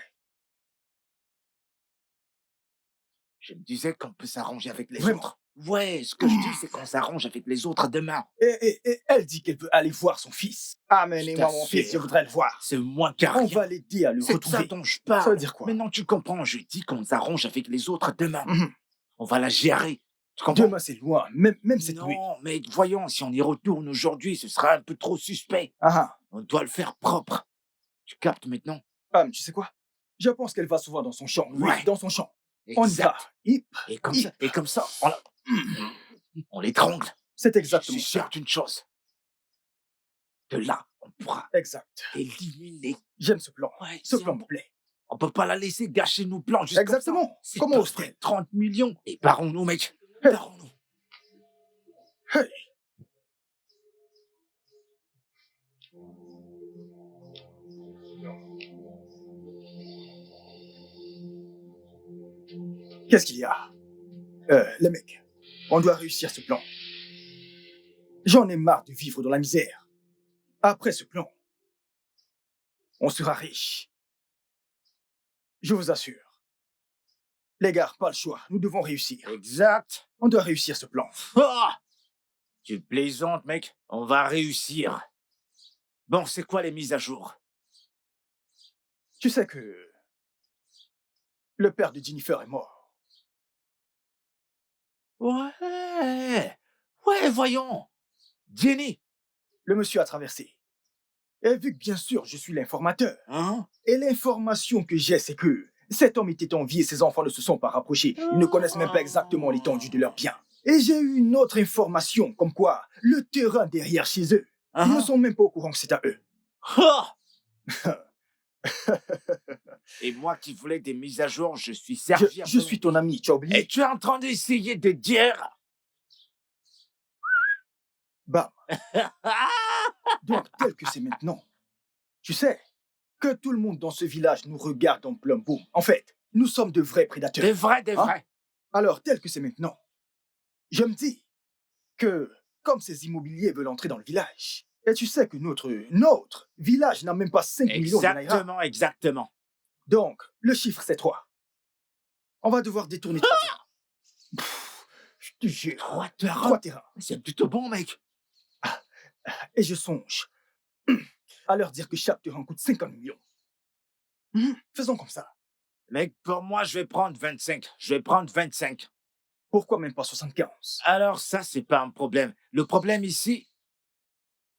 Je me disais qu'on peut s'arranger avec les Vraiment. autres. Ouais, ce que je dis, c'est qu'on s'arrange avec les autres demain. Et elle dit qu'elle veut aller voir son fils. Amenez-moi mon fils, je t'assure. voudrais le voir. C'est moins qu'à On rien. va l'aider à le C'est de ça retrouver. dont je parle. Ça veut dire quoi? Mais non, tu comprends, je dis qu'on s'arrange avec les autres demain. Mhm. On va la gérer. Tu comprends? Demain, c'est loin, même cette nuit. Non, mais voyons, si on y retourne aujourd'hui, ce sera un peu trop suspect. Ah On doit le faire propre. Tu captes maintenant? ah. Tu sais quoi? Je pense qu'elle va souvent dans son champ. Oui, Ouais. dans son champ. On y va. Exact. Hip, Et comme hip. ça, on l'étrangle. C'est Je exactement suis ça. sûr d'une chose. De là, on pourra Exact. éliminer. J'aime ce plan. Ouais, Ce si plan on- me plaît. On peut pas la laisser gâcher nos plans juste comme ça. Exactement. C'est Comment pas ose-t-elle? vrai, 30 millions. Et barrons-nous, mec. Hey. Barrons-nous. Hey. Qu'est-ce qu'il y a? Les mecs, on doit réussir ce plan. J'en ai marre de vivre dans la misère. Après ce plan, on sera riche. Je vous assure. Les gars, pas le choix. Nous devons réussir. Exact. On doit réussir ce plan. Ah! Tu plaisantes, mec. On va réussir. Bon, c'est quoi les mises à jour? Tu sais que le père de Jennifer est mort. Ouais. Ouais, voyons. Jenny. Le monsieur a traversé. Et vu que bien sûr je suis l'informateur, Hein? et l'information que j'ai c'est que cet homme était en vie et ses enfants ne se sont pas rapprochés. Ils ne connaissent même pas exactement l'étendue de leurs biens. Et j'ai eu une autre information, comme quoi le terrain derrière chez eux, ils ne sont même pas au courant que c'est à eux. Ah! Et moi qui voulais des mises à jour, je suis servi. Je suis ton ami, tu as oublié? Et tu es en train d'essayer de dire... Bam. Donc, tel que c'est maintenant, tu sais que tout le monde dans ce village nous regarde en plein boom. En fait, nous sommes de vrais prédateurs. Des vrais, des Hein? vrais. Alors, tel que c'est maintenant, je me dis que comme ces immobiliers veulent entrer dans le village, et tu sais que notre village n'a même pas 5 millions de naira. Exactement, exactement. Donc, le chiffre, c'est 3. On va devoir détourner 3 terrains. Pff, je te jure. 3 terrains. 3 terrains. C'est plutôt bon, mec. Et je songe à leur dire que chaque terrain coûte 50 millions. Faisons comme ça. Mec, pour moi, je vais prendre 25. Je vais prendre 25. Pourquoi même pas 75? Alors ça, c'est pas un problème. Le problème ici,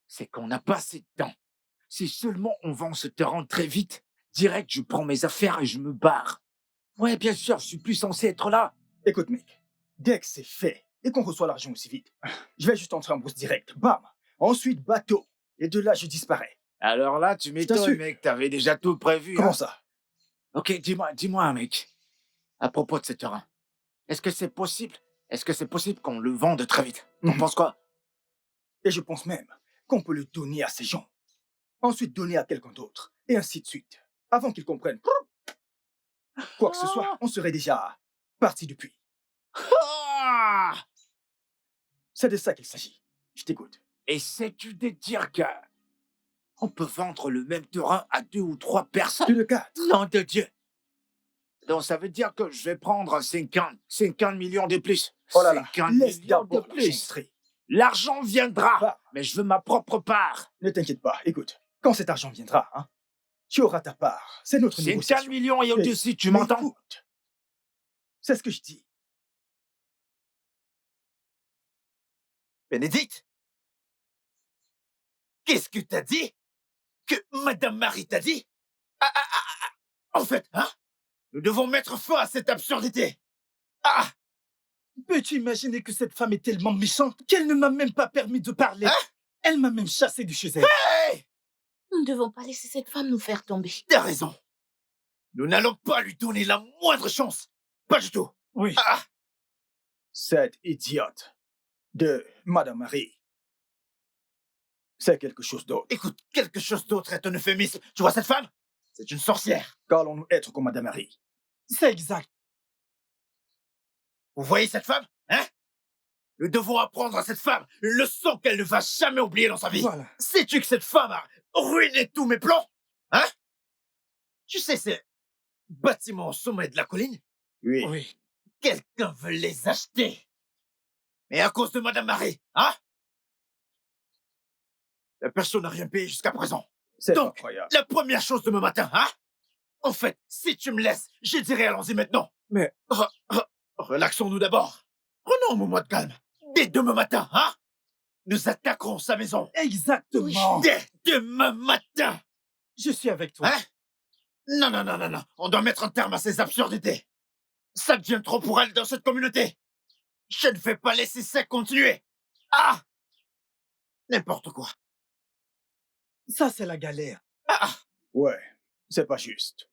c'est qu'on n'a pas assez de temps. Si seulement on vend ce terrain très vite, direct, je prends mes affaires et je me barre. Ouais, bien sûr, je suis plus censé être là. Écoute, mec, dès que c'est fait et qu'on reçoit l'argent aussi vite, je vais juste entrer en bourse direct. Bam! Ensuite, bateau. Et de là, je disparais. Alors là, tu m'étonnes, t'assure. mec, t'avais déjà tout prévu. Comment hein. ça? Ok, dis-moi, mec, à propos de ce terrain. Est-ce que c'est possible qu'on le vende très vite? T'en penses quoi? Et je pense même qu'on peut le donner à ces gens. Ensuite, donner à quelqu'un d'autre. Et ainsi de suite. Avant qu'ils comprennent. Quoi que ce soit, on serait déjà parti depuis. Ah! C'est de ça qu'il s'agit. Je t'écoute. Et sais-tu de dire que on peut vendre le même terrain à 2 ou 3 personnes? Plus de 4. Nom de Dieu! Donc ça veut dire que je vais prendre 50 millions de plus. Oh là là, 50 laisse millions de d'abord l'argent plus. entrer. L'argent viendra, Bah. mais je veux ma propre part. Ne t'inquiète pas, écoute. Quand cet argent viendra, hein, tu auras ta part. C'est notre 50 négociation. millions et au-dessus, tu Mais m'entends? écoute, c'est ce que je dis. Bénédicte? Qu'est-ce que t'as dit? Que Madame Marie t'a dit? En fait, hein? Nous devons mettre fin à cette absurdité. Ah! Peux-tu imaginer que cette femme est tellement méchante qu'elle ne m'a même pas permis de parler? Elle m'a même chassé de chez elle. Hey! Nous ne devons pas laisser cette femme nous faire tomber. T'as raison. Nous n'allons pas lui donner la moindre chance. Pas du tout. Oui. Ah! Cette idiote de Madame Marie, c'est quelque chose d'autre. Écoute, quelque chose d'autre est un euphémisme. Tu vois cette femme? C'est une sorcière. Qu'allons-nous être comme Madame Marie? C'est exact. Vous voyez cette femme? Hein? Nous devons apprendre à cette femme une leçon qu'elle ne va jamais oublier dans sa vie. Voilà. Sais-tu que cette femme a ruiné tous mes plans? Hein? Tu sais, ces bâtiments au sommet de la colline? Oui. Oui. Quelqu'un veut les acheter. Et à cause de Madame Marie, hein? La personne n'a rien payé jusqu'à présent. C'est Donc, incroyable. la première chose demain matin, hein? En fait, si tu me laisses, je dirai allons-y maintenant. Mais... Relaxons-nous d'abord. Prenons un moment de calme. Dès demain matin, hein? Nous attaquerons sa maison. Exactement. Dès demain matin. Je suis avec toi. Hein? Non, non, non, non, non. On doit mettre un terme à ces absurdités. Ça devient trop pour elle dans cette communauté. Je ne vais pas laisser ça continuer. Ah! N'importe quoi. Ça, c'est la galère. Ah! Ouais, c'est pas juste.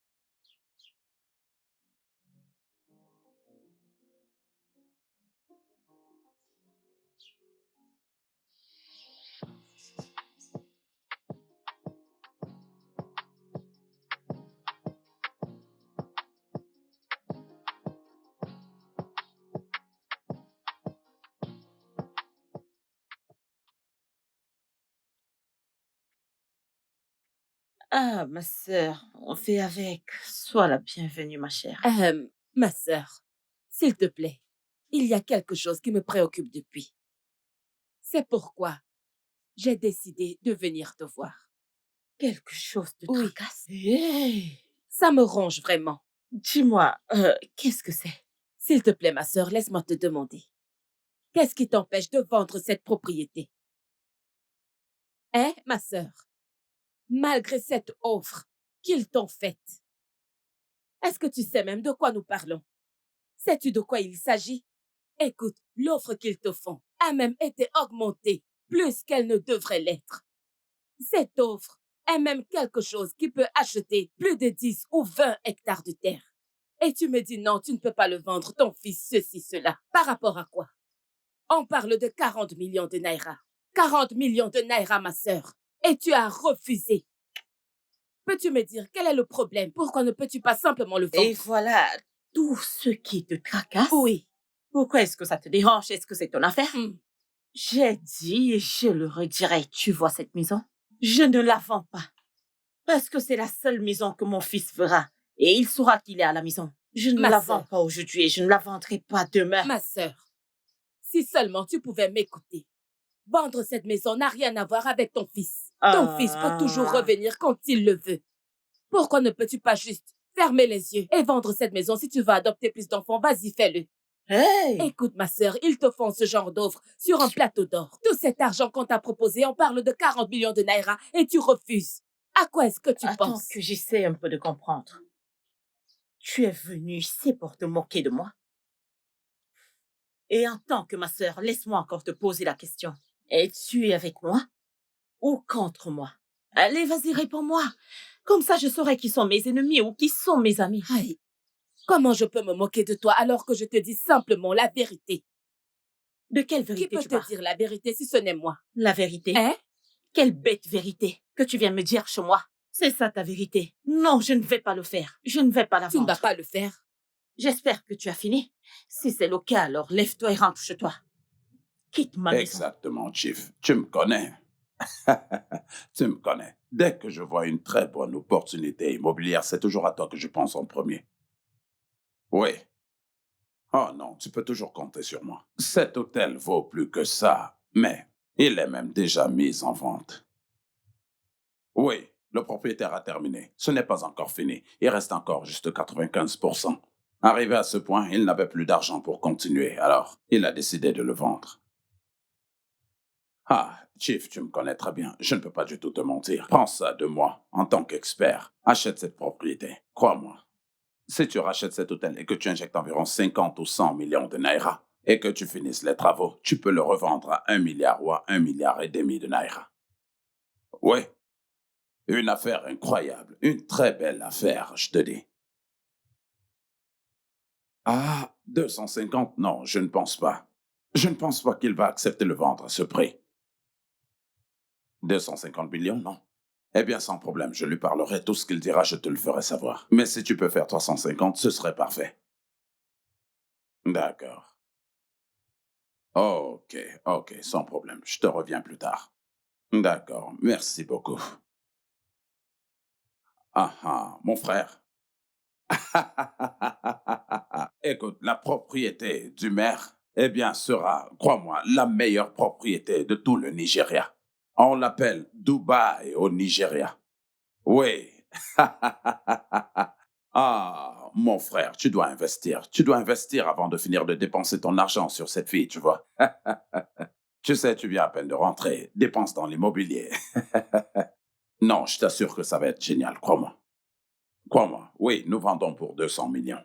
Ah, ma sœur, on fait avec. Sois la bienvenue, ma chère. Ma sœur, s'il te plaît, il y a quelque chose qui me préoccupe depuis. C'est pourquoi j'ai décidé de venir te voir. Quelque chose de Oui. tracasse. Hey! Ça me ronge vraiment. Dis-moi, qu'est-ce que c'est? S'il te plaît, ma sœur, laisse-moi te demander. Qu'est-ce qui t'empêche de vendre cette propriété? Hein, ma sœur? Malgré cette offre qu'ils t'ont faite. Est-ce que tu sais même de quoi nous parlons? Sais-tu de quoi il s'agit? Écoute, l'offre qu'ils te font a même été augmentée plus qu'elle ne devrait l'être. Cette offre est même quelque chose qui peut acheter plus de 10 ou 20 hectares de terre. Et tu me dis non, tu ne peux pas le vendre, ton fils, ceci, cela. Par rapport à quoi? On parle de 40 millions de naira. 40 millions de naira, ma sœur. Et tu as refusé. Peux-tu me dire quel est le problème? Pourquoi ne peux-tu pas simplement le vendre? Et voilà, tout ce qui te tracasse. Oui. Pourquoi est-ce que ça te dérange? Est-ce que c'est ton affaire? J'ai dit et je le redirai. Tu vois cette maison? Je ne la vends pas. Parce que c'est la seule maison que mon fils fera. Et il saura qu'il est à la maison. Je ne la vends pas aujourd'hui et je ne la vendrai pas demain. Ma sœur, si seulement tu pouvais m'écouter. Vendre cette maison n'a rien à voir avec ton fils. Ton fils peut toujours revenir quand il le veut. Pourquoi ne peux-tu pas juste fermer les yeux et vendre cette maison? Si tu veux adopter plus d'enfants, vas-y, fais-le. Hey! Écoute, ma sœur, ils te font ce genre d'offre sur un plateau d'or. Tout cet argent qu'on t'a proposé, on parle de 40 millions de naira et tu refuses. À quoi est-ce que tu Attends penses? que j'essaie un peu de comprendre. Tu es venue ici pour te moquer de moi? Et en tant que ma sœur, laisse-moi encore te poser la question. Es-tu avec moi ou contre moi? Allez, vas-y, réponds-moi. Comme ça, je saurai qui sont mes ennemis ou qui sont mes amis. Aïe, comment je peux me moquer de toi alors que je te dis simplement la vérité? De quelle vérité Qui peut tu te parles? dire la vérité si ce n'est moi? La vérité? Hein? Quelle bête vérité que tu viens me dire chez moi. C'est ça ta vérité. Non, je ne vais pas le faire. Je ne vais pas la vendre. Tu ne vas pas le faire. J'espère que tu as fini. Si c'est le cas, alors lève-toi et rentre chez toi. Quitte ma maison. Exactement, Chief. Tu me connais. Tu me connais. Dès que je vois une très bonne opportunité immobilière, c'est toujours à toi que je pense en premier. Oui. Oh non, tu peux toujours compter sur moi. Cet hôtel vaut plus que ça, mais il est même déjà mis en vente. Oui, le propriétaire a terminé. Ce n'est pas encore fini. Il reste encore juste 95%. Arrivé à ce point, il n'avait plus d'argent pour continuer, alors il a décidé de le vendre. Ah, Chief, tu me connais très bien. Je ne peux pas du tout te mentir. Prends ça de moi, en tant qu'expert. Achète cette propriété. Crois-moi. Si tu rachètes cet hôtel et que tu injectes environ 50 ou 100 millions de naira et que tu finisses les travaux, tu peux le revendre à 1 milliard ou à 1,5 milliard de naira. Oui. Une affaire incroyable. Une très belle affaire, je te dis. Ah, 250? Non, je ne pense pas. Je ne pense pas qu'il va accepter le vendre à ce prix. 250 millions, non. Eh bien, sans problème, je lui parlerai. Tout ce qu'il dira, je te le ferai savoir. Mais si tu peux faire 350, ce serait parfait. D'accord. Ok, sans problème. Je te reviens plus tard. D'accord, merci beaucoup. Ah, mon frère. Écoute, la propriété du maire eh bien, sera, crois-moi, la meilleure propriété de tout le Nigeria. On l'appelle Dubaï au Nigeria. Oui. Ah, mon frère, tu dois investir. Tu dois investir avant de finir de dépenser ton argent sur cette fille, tu vois. Tu sais, tu viens à peine de rentrer. Dépense dans l'immobilier. Non, je t'assure que ça va être génial, crois-moi. Crois-moi, oui, nous vendons pour 200 millions.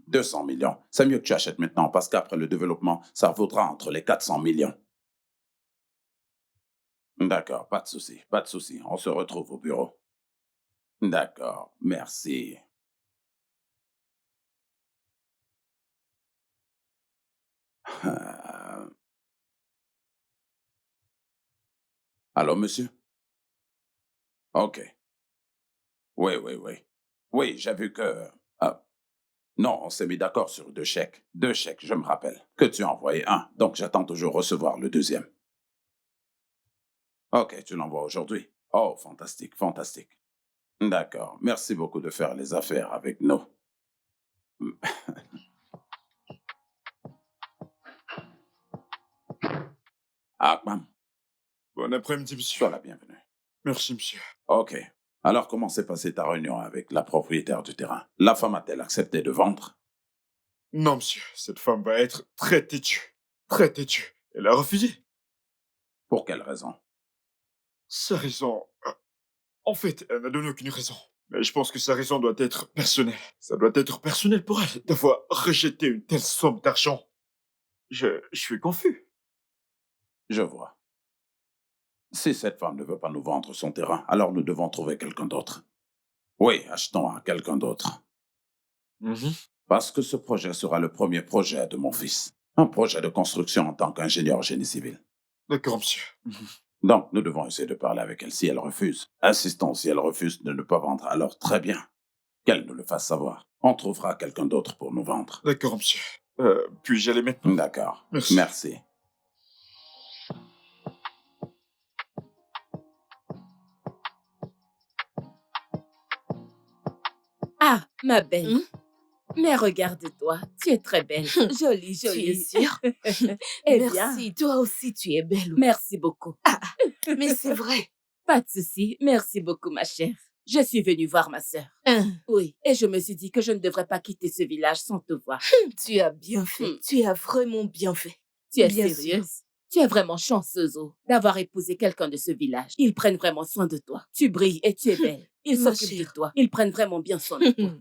200 millions. C'est mieux que tu achètes maintenant parce qu'après le développement, ça vaudra entre les 400 millions. D'accord, pas de souci, pas de souci. On se retrouve au bureau. D'accord, merci. Euh, Allô, monsieur? OK. Oui, oui, oui. Oui, j'ai vu que... ah, non, on s'est mis d'accord sur 2 chèques. 2 chèques, je me rappelle. Que tu as envoyé un, donc j'attends toujours recevoir le deuxième. OK, tu l'envoies aujourd'hui. Oh, fantastique, fantastique. D'accord, merci beaucoup de faire les affaires avec nous. Akman, Bon après-midi, monsieur. sois la bienvenue. Merci, monsieur. OK. Alors, comment s'est passée ta réunion avec la propriétaire du terrain? La femme a-t-elle accepté de vendre? Non, monsieur, cette femme va être très têtue. Très têtue. Elle a refusé. Pour quelle raison? Sa raison... En fait, elle n'a donné aucune raison. Mais je pense que sa raison doit être personnelle. Ça doit être personnel pour elle d'avoir rejeté une telle somme d'argent. Je suis confus. Je vois. Si cette femme ne veut pas nous vendre son terrain, alors nous devons trouver quelqu'un d'autre. Oui, achetons à quelqu'un d'autre. Parce que ce projet sera le premier projet de mon fils. Un projet de construction en tant qu'ingénieur génie civil. D'accord, monsieur. Donc, nous devons essayer de parler avec elle si elle refuse. Insistons si elle refuse de ne pas vendre, alors très bien. Qu'elle nous le fasse savoir. On trouvera quelqu'un d'autre pour nous vendre. D'accord, monsieur. Puis-je aller maintenant? D'accord. Merci. Merci. Ah, ma belle. Mais regarde-toi, tu es très belle. Jolie, Tu es jolie. sûre? Eh bien, Merci, toi aussi tu es belle. merci beaucoup. Mais c'est vrai. Pas de souci. Merci beaucoup, ma chère. Je suis venue voir ma sœur. Oui, et je me suis dit que je ne devrais pas quitter ce village sans te voir. Tu as bien fait. Tu as vraiment bien fait. Tu es Bien sûr. sérieuse? Tu es vraiment chanceuse, oh, d'avoir épousé quelqu'un de ce village. Ils prennent vraiment soin de toi. Tu brilles et tu es belle. Ils Ma s'occupent de chère. toi. Ils prennent vraiment bien soin de toi.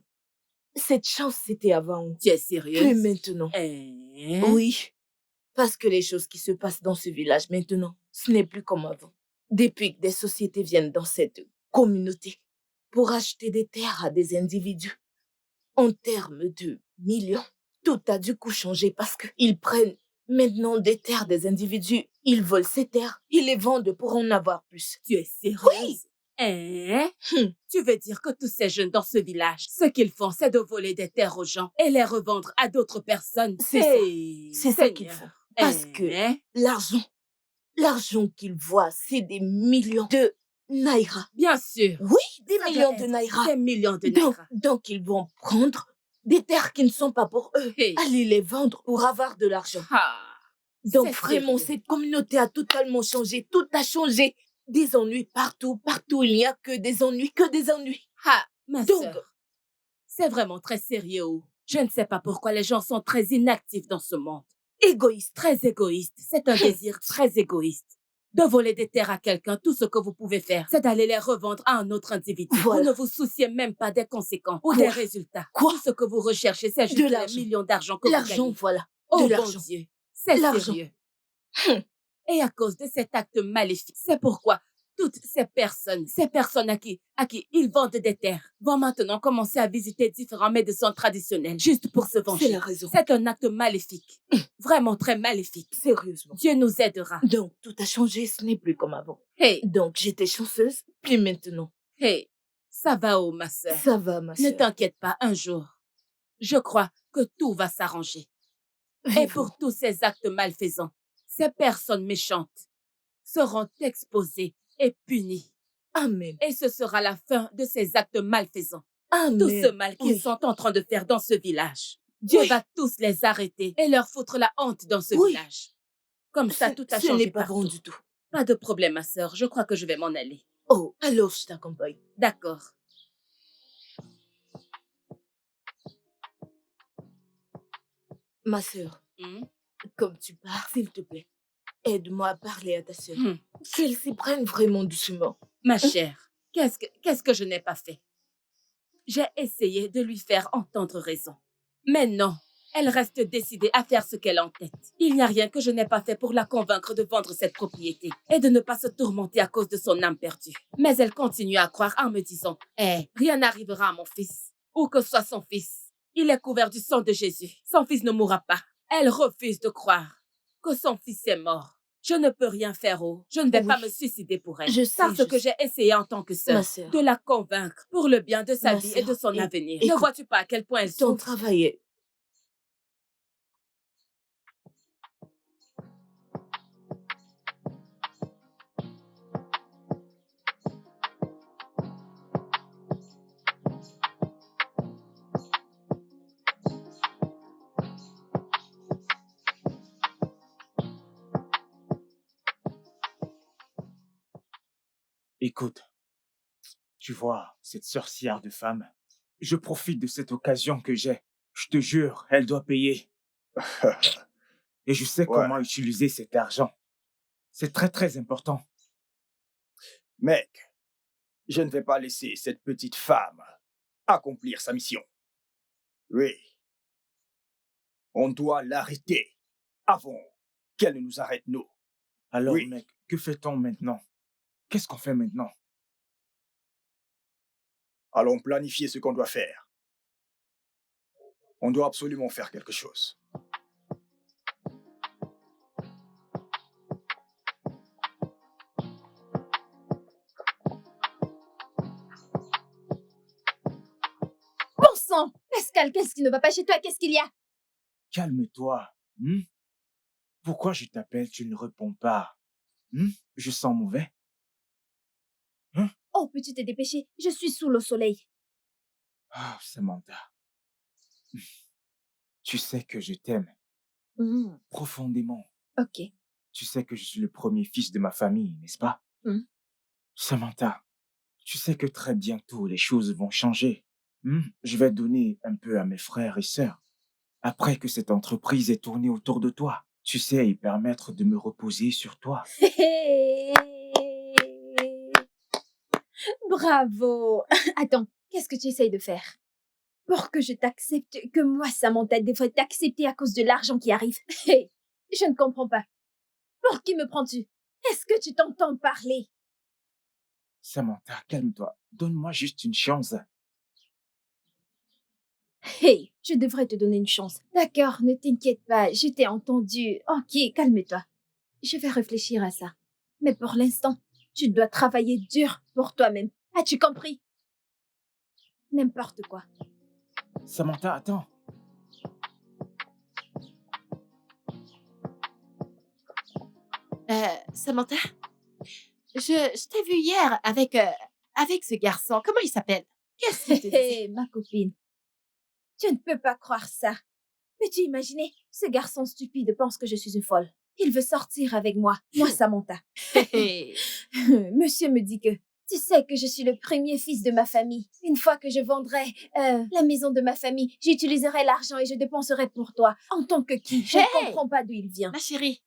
Cette chance, c'était avant. Tu es Plus sérieuse? maintenant. Hein? Oui. Parce que les choses qui se passent dans ce village maintenant, ce n'est plus comme avant. Depuis que des sociétés viennent dans cette communauté pour acheter des terres à des individus, en termes de millions, tout a du coup changé parce qu'ils prennent maintenant des terres des individus, ils volent ces terres, ils les vendent pour en avoir plus. Tu es sérieuse? Hein? Tu veux dire que tous ces jeunes dans ce village, ce qu'ils font, c'est de voler des terres aux gens et les revendre à d'autres personnes? C'est ça. Hey, C'est ça qu'ils font. Parce que Hein? l'argent qu'ils voient, c'est des millions de naira. Bien sûr. Oui, des Ça millions doit de être naira. Des millions de Donc, naira. donc ils vont prendre des terres qui ne sont pas pour eux, Hey. aller les vendre pour avoir de l'argent. Ah, Donc c'est vraiment, sérieux. cette communauté a totalement changé, tout a changé. Des ennuis partout, partout, il n'y a que des ennuis, que des ennuis. Ah, ma Donc- sœur, c'est vraiment très sérieux. Oh. Je ne sais pas pourquoi les gens sont très inactifs dans ce monde. Égoïste. Très égoïste. C'est un désir très égoïste. De voler des terres à quelqu'un, tout ce que vous pouvez faire, c'est d'aller les revendre à un autre individu. Voilà. Vous ne vous souciez même pas des conséquences ou Quoi? des résultats. Quoi? Tout ce que vous recherchez, c'est juste De les l'argent. millions d'argent que vous L'argent, gagnez. voilà. Oh de bon l'argent. Dieu, c'est L'argent. sérieux. Et à cause de cet acte maléfique, c'est pourquoi toutes ces personnes à qui ils vendent des terres, vont maintenant commencer à visiter différents médecins traditionnels juste pour se venger. C'est la raison. C'est un acte maléfique. Vraiment très maléfique. Sérieusement. Dieu nous aidera. Donc, tout a changé, ce n'est plus comme avant. Hey, Donc, j'étais chanceuse, puis maintenant, hey, ça va, oh ma sœur. ça va, ma Ne sœur. t'inquiète pas, un jour, je crois que tout va s'arranger. Et Vivons. pour tous ces actes malfaisants, ces personnes méchantes seront exposées et punies. Amen. Et ce sera la fin de ces actes malfaisants. Amen. Tout ce mal qu'ils Oui. sont en train de faire dans ce village. Dieu Oui. va tous les arrêter et leur foutre la honte dans ce Oui. village. Comme ça, tout a Ce changé n'est pas partout. bon du tout. Pas de problème, ma sœur. Je crois que je vais m'en aller. Oh, alors je t'accompagne. D'accord. Ma sœur, Hmm? comme tu pars, s'il te plaît, aide-moi à parler à ta sœur. Hmm. Qu'elle s'y prenne vraiment doucement. Ma chère, qu'est-ce que je n'ai pas fait? J'ai essayé de lui faire entendre raison. Mais non, elle reste décidée à faire ce qu'elle a en tête. Il n'y a rien que je n'ai pas fait pour la convaincre de vendre cette propriété et de ne pas se tourmenter à cause de son âme perdue. Mais elle continue à croire en me disant « rien n'arrivera à mon fils, où que soit son fils. Il est couvert du sang de Jésus. Son fils ne mourra pas. » Elle refuse de croire que son fils est mort. Je ne peux rien faire, je ne vais pas me suicider pour elle. Je sais, Parce que j'ai essayé en tant que Ma sœur sœur. de la convaincre pour le bien de sa Ma vie et de sœur, son avenir. Ne écoute, vois-tu pas à quel point elle ton souffre? travail est... Écoute, tu vois, cette sorcière de femme, je profite de cette occasion que j'ai. Je te jure, elle doit payer. Et je sais comment utiliser cet argent. C'est très, très important. Mec, je ne vais pas laisser cette petite femme accomplir sa mission. Oui. On doit l'arrêter avant qu'elle ne nous arrête, nous. Alors, Oui. mec, que fait-on maintenant? Qu'est-ce qu'on fait maintenant? Allons planifier ce qu'on doit faire. On doit absolument faire quelque chose. Bon sang! Pascal, qu'est-ce qui ne va pas chez toi? Qu'est-ce qu'il y a? Calme-toi. Pourquoi je t'appelle, tu ne réponds pas? Je sens mauvais. Oh, peux-tu te dépêcher? Je suis sous le soleil. Ah, Samantha. Tu sais que je t'aime profondément. Ok. Tu sais que je suis le premier fils de ma famille, n'est-ce pas? Samantha, tu sais que très bientôt les choses vont changer. Je vais donner un peu à mes frères et sœurs. Après que cette entreprise est tournée autour de toi, tu sais, y permettre de me reposer sur toi. Bravo! Attends, qu'est-ce que tu essayes de faire? Pour que je t'accepte, que moi, Samantha, devrais t'accepter à cause de l'argent qui arrive. Hey, je ne comprends pas. Pour qui me prends-tu? Est-ce que tu t'entends parler? Samantha, calme-toi. Donne-moi juste une chance. Hey, je devrais te donner une chance. D'accord, ne t'inquiète pas, je t'ai entendu. Ok, calme-toi. Je vais réfléchir à ça. Mais pour l'instant, tu dois travailler dur pour toi-même. As-tu compris? N'importe quoi. Samantha, attends. Samantha, je t'ai vu hier avec ce garçon. Comment il s'appelle? Qu'est-ce qu'il te disait? Hé, ma copine. Tu ne peux pas croire ça. Peux-tu imaginer? Ce garçon stupide pense que je suis une folle. Il veut sortir avec moi, Samantha. Monsieur me dit que tu sais que je suis le premier fils de ma famille. Une fois que je vendrai la maison de ma famille, j'utiliserai l'argent et je dépenserai pour toi. En tant que qui? Je ne comprends pas d'où il vient. Ma chérie,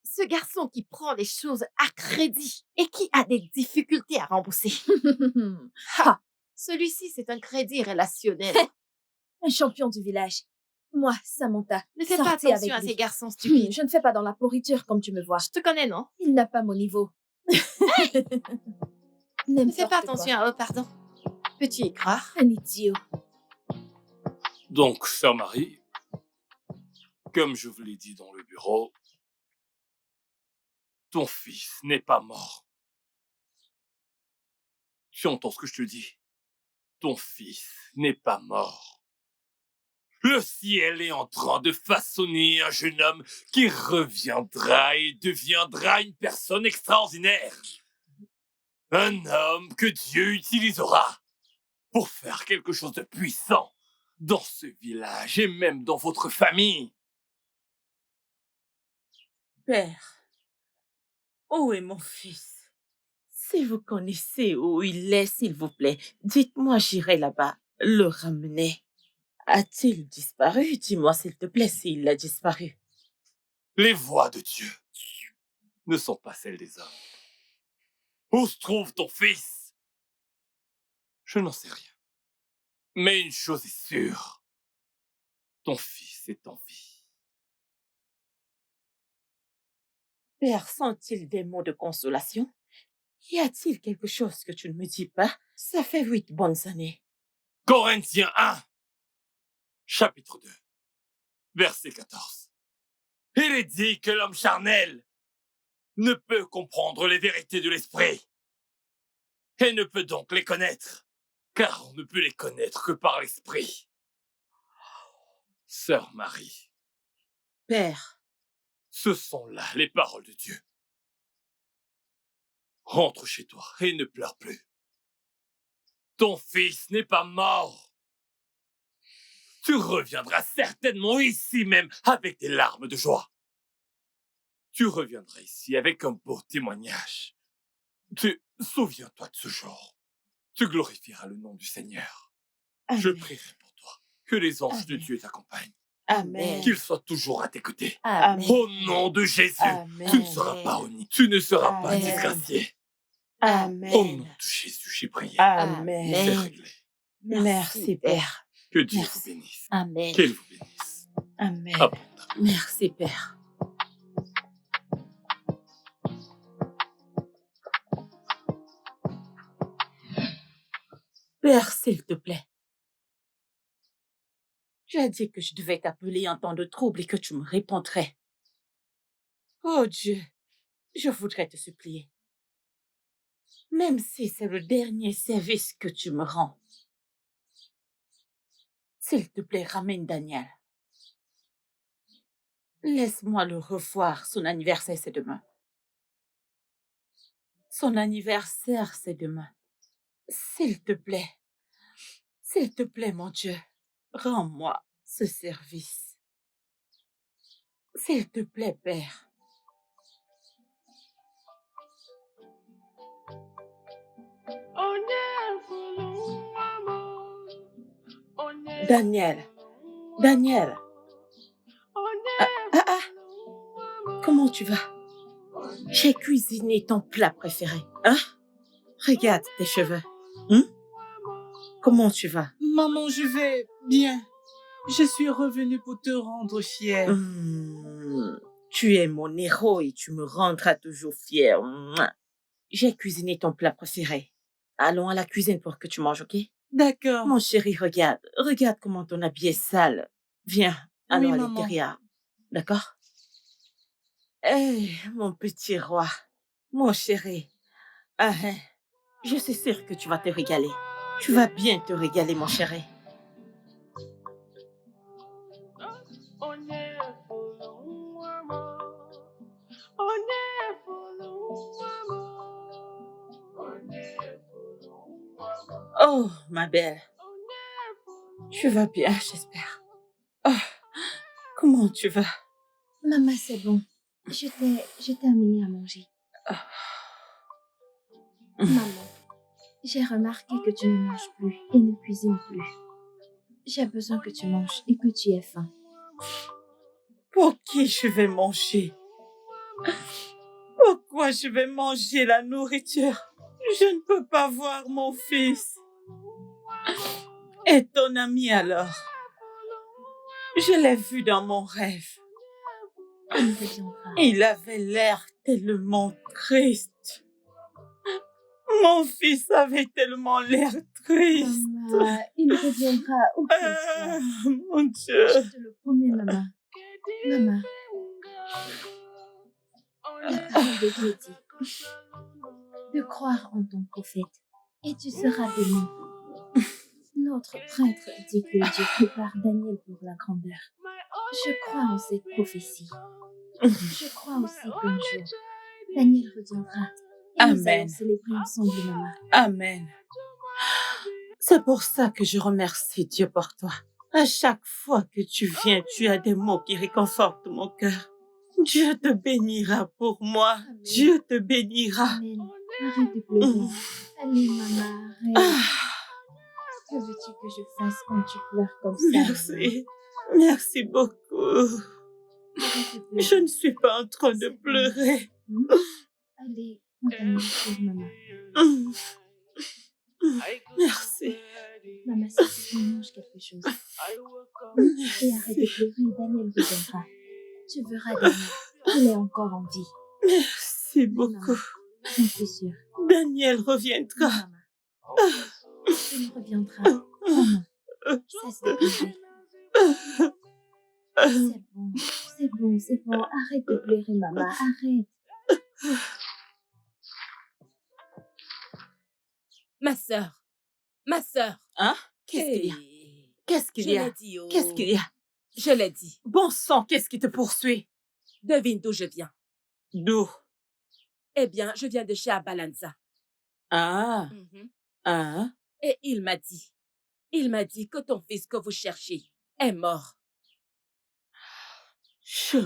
ce garçon qui prend les choses à crédit et qui a des difficultés à rembourser. Celui-ci, c'est un crédit relationnel. Un champion du village. Moi, Samantha, Ne fais pas sortez attention avec à lui. ces garçons stupides. Je ne fais pas dans la pourriture comme tu me vois. Je te connais, non? Il n'a pas mon niveau. Ne fais pas attention à eux, pardon. Peux-tu y croire? Un idiot. Donc, sœur Marie, comme je vous l'ai dit dans le bureau, ton fils n'est pas mort. Tu entends ce que je te dis? Ton fils n'est pas mort. Le ciel est en train de façonner un jeune homme qui reviendra et deviendra une personne extraordinaire. Un homme que Dieu utilisera pour faire quelque chose de puissant dans ce village et même dans votre famille. Père, où est mon fils? Si vous connaissez où il est, s'il vous plaît, dites-moi, j'irai là-bas le ramener. A-t-il disparu? Dis-moi, s'il te plaît, s'il a disparu. Les voix de Dieu ne sont pas celles des hommes. Où se trouve ton fils? Je n'en sais rien. Mais une chose est sûre. Ton fils est en vie. Père, sont-ils des mots de consolation? Y a-t-il quelque chose que tu ne me dis pas? Ça fait 8 bonnes années. Corinthiens 1, chapitre 2, verset 14. Il est dit que l'homme charnel ne peut comprendre les vérités de l'esprit et ne peut donc les connaître, car on ne peut les connaître que par l'esprit. Sœur Marie, Père, ce sont là les paroles de Dieu. Rentre chez toi et ne pleure plus. Ton fils n'est pas mort. Tu reviendras certainement ici même avec des larmes de joie. Tu reviendras ici avec un beau témoignage. Souviens-toi de ce jour. Tu glorifieras le nom du Seigneur. Amen. Je prierai pour toi. Que les anges de Dieu t'accompagnent. Amen. Qu'ils soient toujours à tes côtés. Amen. Au nom de Jésus, Amen. tu ne seras pas honni. Tu ne seras pas Amen. disgracié. Amen. Au nom de Jésus, j'ai prié. Amen. C'est réglé. Merci, Père. Que Dieu Merci. vous bénisse. Amen. Qu'il vous bénisse. Amen. Abondamment. Merci, Père. Père, s'il te plaît. Tu as dit que je devais t'appeler en temps de trouble et que tu me répondrais. Oh Dieu, je voudrais te supplier. Même si c'est le dernier service que tu me rends. S'il te plaît, ramène Daniel. Laisse-moi le revoir. Son anniversaire, c'est demain. Son anniversaire, c'est demain. S'il te plaît. S'il te plaît, mon Dieu. Rends-moi ce service. S'il te plaît, Père. Daniel. Daniel. Comment tu vas? J'ai cuisiné ton plat préféré. Hein? Regarde tes cheveux. Comment tu vas? Maman, je vais bien. Je suis revenue pour te rendre fière. Tu es mon héros et tu me rendras toujours fière. Mouah. J'ai cuisiné ton plat préféré. Allons à la cuisine pour que tu manges, ok? D'accord. Mon chéri, regarde. Regarde comment ton habit est sale. Viens, allons Oui, à maman. l'intérieur. D'accord? Mon petit roi. Mon chéri. Je suis sûre que tu vas te régaler. Tu vas bien te régaler, mon chéri. Oh, ma belle. Tu vas bien, j'espère. Oh, comment tu vas? Maman, c'est bon. Je t'ai amené à manger. Maman, j'ai remarqué que tu ne manges plus et ne cuisines plus. J'ai besoin que tu manges et que tu aies faim. Pour qui je vais manger? Pourquoi je vais manger la nourriture? Je ne peux pas voir mon fils. Et ton ami alors? Je l'ai vu dans mon rêve. Il reviendra. Il avait l'air tellement triste. Mon fils avait tellement l'air triste. Maman, il reviendra au plus tard. Mon Dieu. Je te le promets, maman. Maman. La parole de Dieu dit de croire en ton prophète et tu seras béni. Notre prêtre dit que Dieu prépare Daniel pour la grandeur. Je crois en cette prophétie. Je crois aussi qu'un jour, Daniel reviendra et nous allons célébrer ensemble, maman. Amen. C'est pour ça que je remercie Dieu pour toi. À chaque fois que tu viens, tu as des mots qui réconfortent mon cœur. Dieu te bénira pour moi. Amen. Dieu te bénira. Amen. Arrête de pleurer. Allez, maman, arrête. Que veux-tu que je fasse quand tu pleures comme ça? Maman? Merci. Merci beaucoup. Arrête de pleurer. Je ne suis pas en train de C'est bon. pleurer. Allez, on va manger, maman. Merci. Maman, s'il te plaît, mange quelque chose. Et arrête de pleurer, Daniel reviendra. Tu verras Daniel. Il est encore en vie. Merci Oui, beaucoup. maman. J'en suis sûre. Daniel Oui, reviendra. maman. Il reviendra. Maman, cesse de pleurer. C'est bon, c'est bon, c'est bon. Arrête de pleurer, maman. Arrête. Ma sœur. Hein? Qu'est-ce qu'il y a? Hey, Qu'est-ce qu'il je y a? l'ai dit, oh. Qu'est-ce qu'il y a? Je l'ai dit. Bon sang, qu'est-ce qui te poursuit? Devine d'où je viens. D'où? Eh bien, je viens de chez Abalanza. Ah, Mhm. ah. Et il m'a dit que ton fils que vous cherchez est mort. Je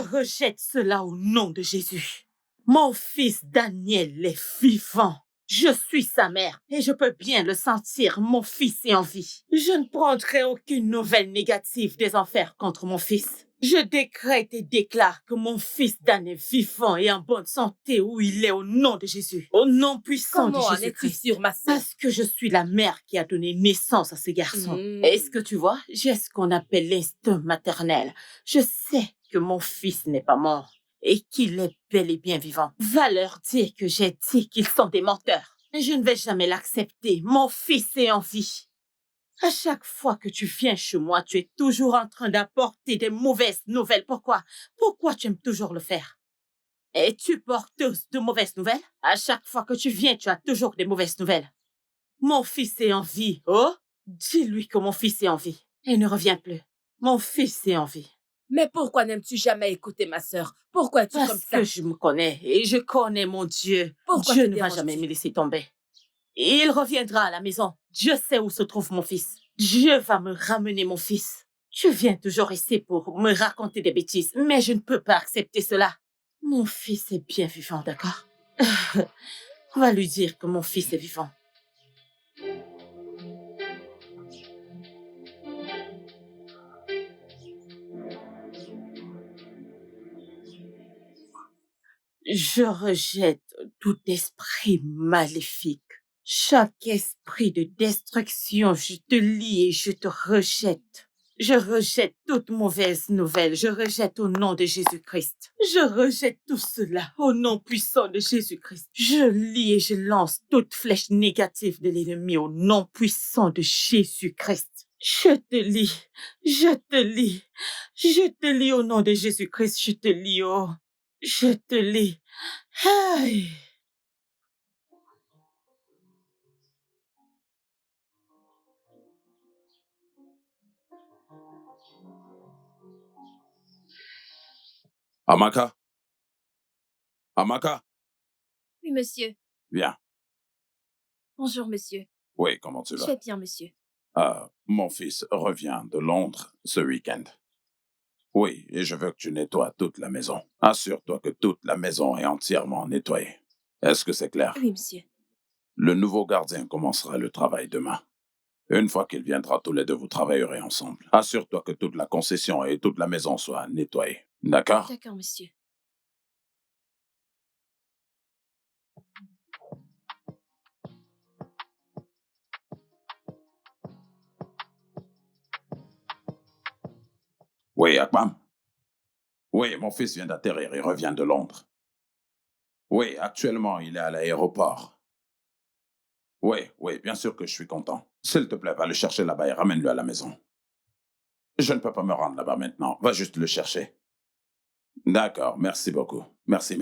rejette cela au nom de Jésus. Mon fils Daniel est vivant. Je suis sa mère et je peux bien le sentir, mon fils est en vie. Je ne prendrai aucune nouvelle négative des enfers contre mon fils. Je décrète et déclare que mon fils Dan est vivant et en bonne santé où il est au nom de Jésus. Au nom puissant Comment en de es-tu Jésus-Christ. sûre, ma sœur? Parce que je suis la mère qui a donné naissance à ce garçon. Mm. Est-ce que tu vois? J'ai ce qu'on appelle l'instinct maternel. Je sais que mon fils n'est pas mort et qu'il est bel et bien vivant. Va leur dire que j'ai dit qu'ils sont des menteurs. Je ne vais jamais l'accepter. Mon fils est en vie. À chaque fois que tu viens chez moi, tu es toujours en train d'apporter des mauvaises nouvelles. Pourquoi? Pourquoi tu aimes toujours le faire? Es-tu porteuse de mauvaises nouvelles? À chaque fois que tu viens, tu as toujours des mauvaises nouvelles. Mon fils est en vie. Oh, dis-lui que mon fils est en vie. Il ne revient plus. Mon fils est en vie. Mais pourquoi n'aimes-tu jamais écouter ma sœur? Pourquoi es-tu comme Parce ça? que je me connais et je connais mon Dieu. Pourquoi Dieu te ne va déranges-tu? jamais me laisser tomber. Il reviendra à la maison. Dieu sait où se trouve mon fils. Dieu va me ramener mon fils. Tu viens toujours ici pour me raconter des bêtises, mais je ne peux pas accepter cela. Mon fils est bien vivant, d'accord? On va lui dire que mon fils est vivant. Je rejette tout esprit maléfique. Chaque esprit de destruction, je te lie et je te rejette. Je rejette toute mauvaise nouvelle. Je rejette au nom de Jésus-Christ. Je rejette tout cela au nom puissant de Jésus-Christ. Je lie et je lance toute flèche négative de l'ennemi au nom puissant de Jésus-Christ. Je te lie. Je te lie. Je te lie au nom de Jésus-Christ. Je te lie, oh. Je te lis. Aïe. Amaka? Amaka? Oui, monsieur. Viens. Bonjour, monsieur. Oui, comment tu Je vas? vais bien, monsieur. Mon fils revient de Londres ce week-end. Oui, et je veux que tu nettoies toute la maison. Assure-toi que toute la maison est entièrement nettoyée. Est-ce que c'est clair? Oui, monsieur. Le nouveau gardien commencera le travail demain. Une fois qu'il viendra, tous les deux, vous travaillerez ensemble. Assure-toi que toute la concession et toute la maison soient nettoyées. D'accord? D'accord, monsieur. Oui, Akbam? Oui, mon fils vient d'atterrir, il revient de Londres. Oui, actuellement, il est à l'aéroport. Oui, bien sûr que je suis content. S'il te plaît, va le chercher là-bas et ramène-le à la maison. Je ne peux pas me rendre là-bas maintenant. Va juste le chercher. D'accord, merci beaucoup. Merci.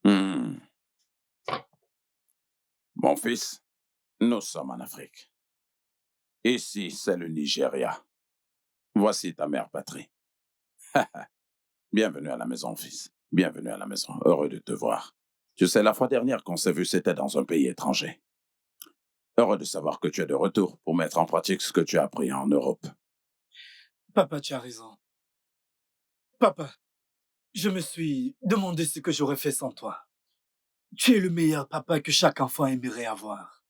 Hmm. Mon fils, nous sommes en Afrique. Ici, c'est le Nigeria. Voici ta mère patrie. Bienvenue à la maison, fils. Bienvenue à la maison. Heureux de te voir. Tu sais, la fois dernière qu'on s'est vu, c'était dans un pays étranger. Heureux de savoir que tu es de retour pour mettre en pratique ce que tu as appris en Europe. Papa, tu as raison. Papa, je me suis demandé ce que j'aurais fait sans toi. Tu es le meilleur papa que chaque enfant aimerait avoir.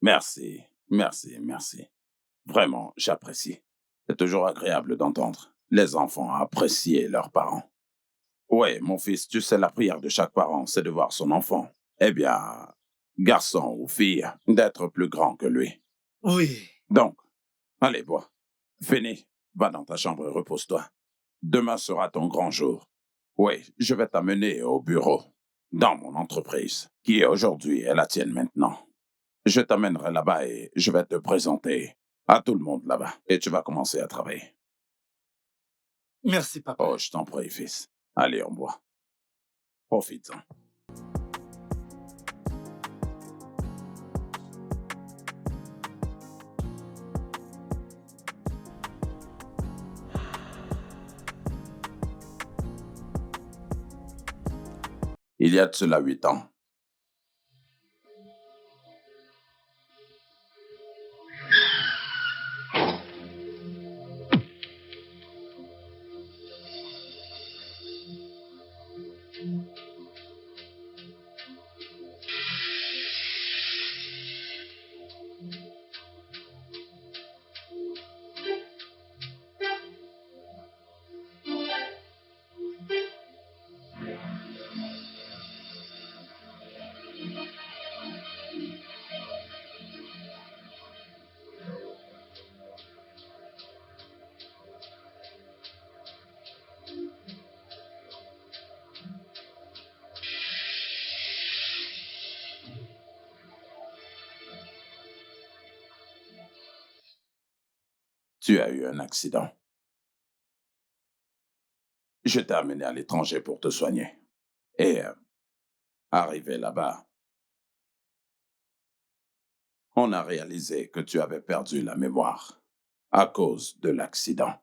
Merci, merci, merci. Vraiment, j'apprécie. C'est toujours agréable d'entendre les enfants apprécier leurs parents. Oui, mon fils, tu sais, la prière de chaque parent, c'est de voir son enfant. Eh bien, garçon ou fille, d'être plus grand que lui. Oui. Donc, allez, bois. Fini. Va dans ta chambre et repose-toi. Demain sera ton grand jour. Oui, je vais t'amener au bureau, dans mon entreprise, qui aujourd'hui est la tienne maintenant. Je t'amènerai là-bas et je vais te présenter à tout le monde là-bas. Et tu vas commencer à travailler. Merci, papa. Oh, je t'en prie, fils. Allez, on boit. Profite-en. Il y a de cela 8 ans. Tu as eu un accident. Je t'ai amené à l'étranger pour te soigner. Et arrivé là-bas, on a réalisé que tu avais perdu la mémoire à cause de l'accident.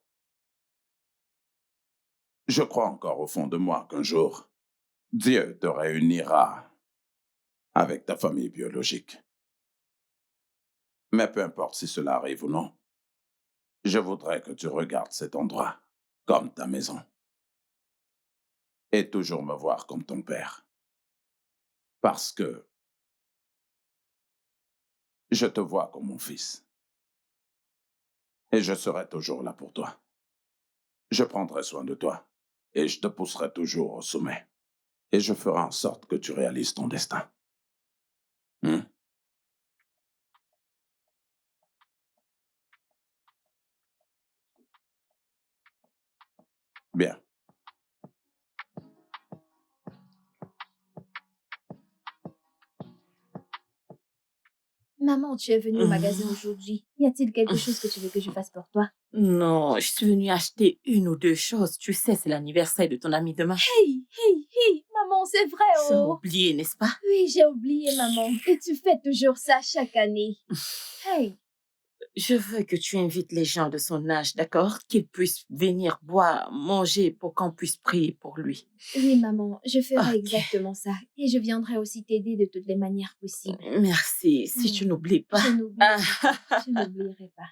Je crois encore au fond de moi qu'un jour, Dieu te réunira avec ta famille biologique. Mais peu importe si cela arrive ou non, je voudrais que tu regardes cet endroit comme ta maison. Et toujours me voir comme ton père. Parce que je te vois comme mon fils. Et je serai toujours là pour toi. Je prendrai soin de toi. Et je te pousserai toujours au sommet. Et je ferai en sorte que tu réalises ton destin. Bien. Maman, tu es venue au magasin aujourd'hui. Y a-t-il quelque chose que tu veux que je fasse pour toi? Non, je suis venue acheter une ou deux choses. Tu sais, c'est l'anniversaire de ton ami demain. Hey, hey, hey, maman, c'est vrai, Tu as oh. oublié, n'est-ce pas? Oui, j'ai oublié, maman. Et tu fais toujours ça chaque année. Hey. Je veux que tu invites les gens de son âge, d'accord? Qu'ils puissent venir boire, manger pour qu'on puisse prier pour lui. Oui, maman, je ferai Ok. exactement ça. Et je viendrai aussi t'aider de toutes les manières possibles. Merci, si tu n'oublies pas. Je n'oublierai pas. Je n'oublierai pas.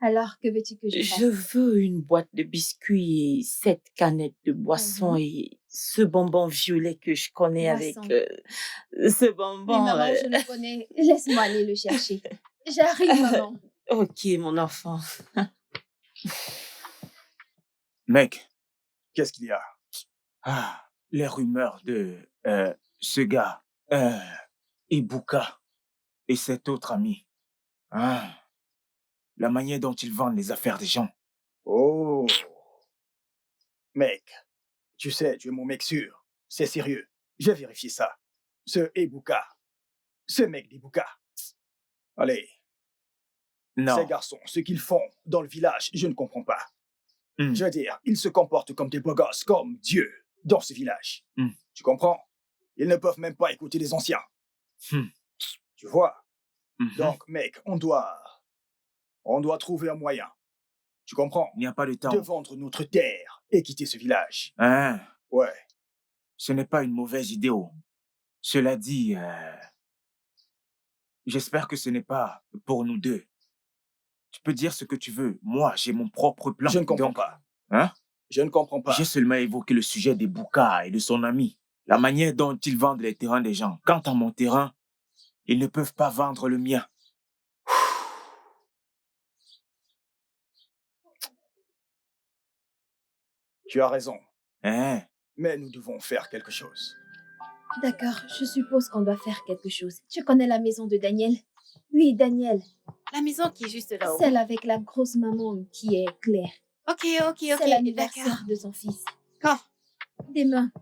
Alors, que veux-tu que je fasse? Je veux une boîte de biscuits et 7 canettes de boisson et ce bonbon violet que je connais Boisson. avec ce bonbon. Oui, maman, je le connais. Laisse-moi aller le chercher. J'arrive, maman. Ok, mon enfant. Mec, Qu'est-ce qu'il y a? les rumeurs de ce gars, Ibuka, et cet autre ami. La manière dont ils vendent les affaires des gens. Oh. Mec, tu sais, tu es mon mec sûr. C'est sérieux. J'ai vérifié ça. Ce Ebuka. Ce mec d'Ibuka. Allez. Non. Ces garçons, ce qu'ils font dans le village, je ne comprends pas. Je veux dire, ils se comportent comme des beaux gosses, comme Dieu, dans ce village. Tu comprends? Ils ne peuvent même pas écouter les anciens. Tu vois? Donc, mec, on doit trouver un moyen. Tu comprends? Il n'y a pas de temps. De vendre notre terre et quitter ce village. Hein? Ouais. Ce n'est pas une mauvaise idée. Cela dit, j'espère que ce n'est pas pour nous deux. Tu peux dire ce que tu veux. Moi, j'ai mon propre plan. Je ne comprends Donc, pas. Hein? Je ne comprends pas. J'ai seulement évoqué le sujet des Bouka et de son ami. La manière dont ils vendent les terrains des gens. Quant à mon terrain, ils ne peuvent pas vendre le mien. Tu as raison. Hein? Mais nous devons faire quelque chose. D'accord, je suppose qu'on doit faire quelque chose. Tu connais la maison de Daniel? Oui, Daniel. La maison qui est juste là-haut. Celle avec la grosse maman qui est Claire. Ok, C'est l'anniversaire de son fils. Quand? Demain.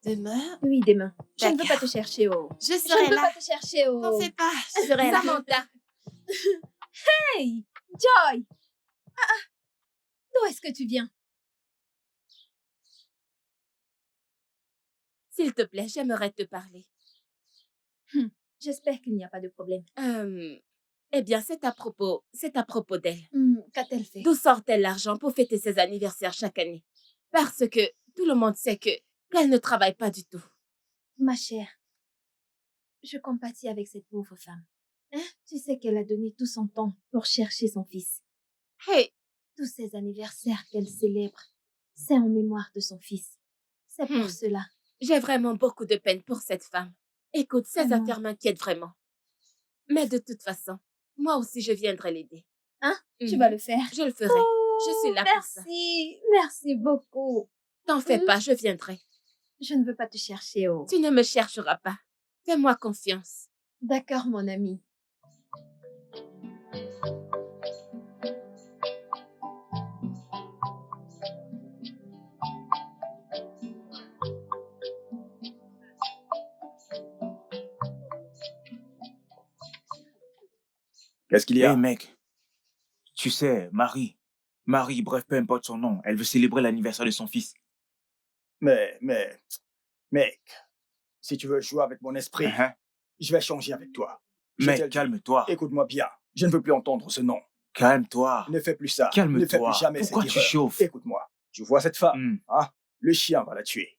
Demain? Oui, demain. Je ne veux D'accord. pas te chercher, oh. Je Je serai ne veux là. pas te chercher, oh. T'en fais pas, je serai là. Samantha. Hey, Joy. D'où est-ce que tu viens? S'il te plaît, j'aimerais te parler. J'espère qu'il n'y a pas de problème. Eh bien, c'est à propos d'elle. Qu'a-t-elle fait? D'où sort-elle l'argent pour fêter ses anniversaires chaque année? Parce que tout le monde sait qu'elle ne travaille pas du tout. Ma chère, je compatis avec cette pauvre femme. Hein? Tu sais qu'elle a donné tout son temps pour chercher son fils. Hey! Tous ces anniversaires qu'elle célèbre, c'est en mémoire de son fils. C'est pour cela. J'ai vraiment beaucoup de peine pour cette femme. Écoute, ces Vraiment. affaires m'inquiètent vraiment. Mais de toute façon, moi aussi je viendrai l'aider. Hein? Tu vas le faire? Je le ferai. Oh, Je suis là pour ça. merci. Merci beaucoup. T'en fais pas, je viendrai. Je ne veux pas te chercher, oh. Tu ne me chercheras pas. Fais-moi confiance. D'accord, mon ami. Qu'est-ce qu'il y a? Hey mec, tu sais, Marie, bref, peu importe son nom, elle veut célébrer l'anniversaire de son fils. Mais, mec, si tu veux jouer avec mon esprit, je vais changer avec toi. Je te Mec, le dis. calme-toi. Écoute-moi bien, je ne veux plus entendre ce nom. Calme-toi. Ne fais plus ça. Calme-toi. Ne fais plus jamais Pourquoi cette tu erreur. chauffes? Écoute-moi, tu vois cette femme, hein? Le chien va la tuer.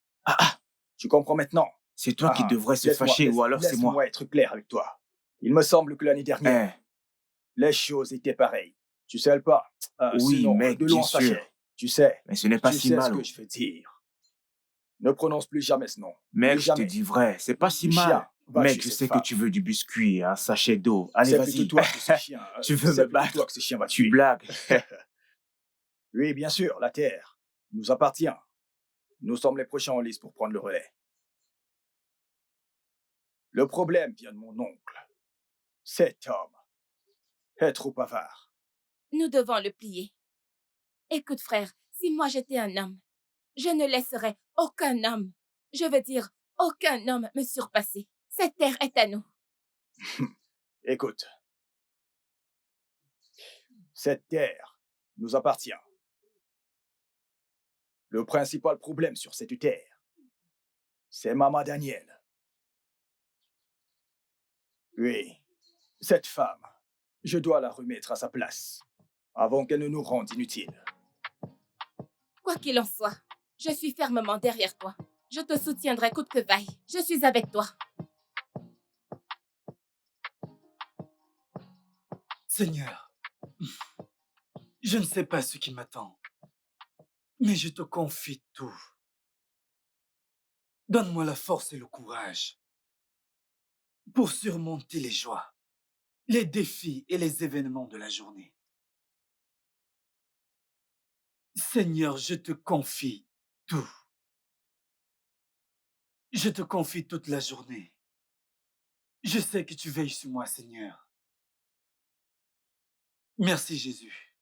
Tu comprends maintenant? C'est toi qui devrais se fâcher ou alors c'est moi. Laisse-moi être clair avec toi. Il me semble que l'année dernière, les choses étaient pareilles. Tu sais pas? Oui, sinon, mec, de bien loin sûr. sachet. Tu sais. Mais ce n'est pas tu si sais mal. ce que je veux dire. Ne prononce plus jamais ce nom. Mec, Plus je te jamais. dis vrai, c'est pas si Le mal. chien va Mec, tuer je cette sais femme. que tu veux du biscuit, un sachet d'eau. Allez, C'est vas-y. plutôt toi que ce chien. Tu veux c'est me plutôt battre? toi que ce chien va Tu tuer. blagues. Oui, bien sûr, la terre nous appartient. Nous sommes les prochains en liste pour prendre le relais. Le problème vient de mon oncle. Cet homme est trop avare. Nous devons le plier. Écoute, frère, si moi j'étais un homme, je ne laisserais aucun homme, je veux dire aucun homme me surpasser. Cette terre est à nous. Écoute, cette terre nous appartient. Le principal problème sur cette terre, c'est Maman Daniel. Oui, cette femme, je dois la remettre à sa place, avant qu'elle ne nous rende inutiles. Quoi qu'il en soit, je suis fermement derrière toi. Je te soutiendrai coûte que vaille. Je suis avec toi. Seigneur, je ne sais pas ce qui m'attend, mais je te confie tout. Donne-moi la force et le courage pour surmonter les joies, les défis et les événements de la journée. Seigneur, je te confie tout. Je te confie toute la journée. Je sais que tu veilles sur moi, Seigneur. Merci, Jésus.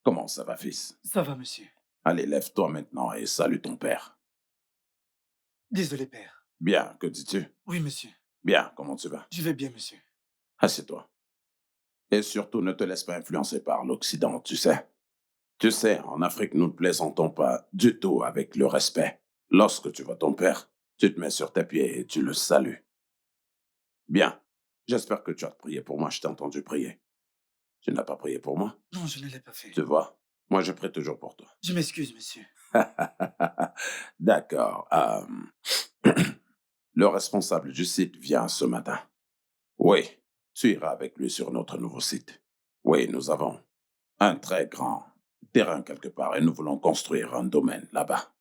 Comment ça va, fils? Ça va, monsieur. Allez, lève-toi maintenant et salue ton père. Désolé, père. Bien, que dis-tu? Oui, monsieur. Bien, comment tu vas? Je vais bien, monsieur. Assieds-toi. Et surtout, ne te laisse pas influencer par l'Occident, tu sais. Tu sais, en Afrique, nous ne plaisantons pas du tout avec le respect. Lorsque tu vois ton père, tu te mets sur tes pieds et tu le salues. Bien. J'espère que tu as prié pour moi, je t'ai entendu prier. Tu n'as pas prié pour moi? Non, je ne l'ai pas fait. Tu vois, moi je prie toujours pour toi. Je m'excuse, monsieur. D'accord. Le responsable du site vient ce matin. Oui, tu iras avec lui sur notre nouveau site. Oui, nous avons un très grand terrain quelque part et nous voulons construire un domaine là-bas.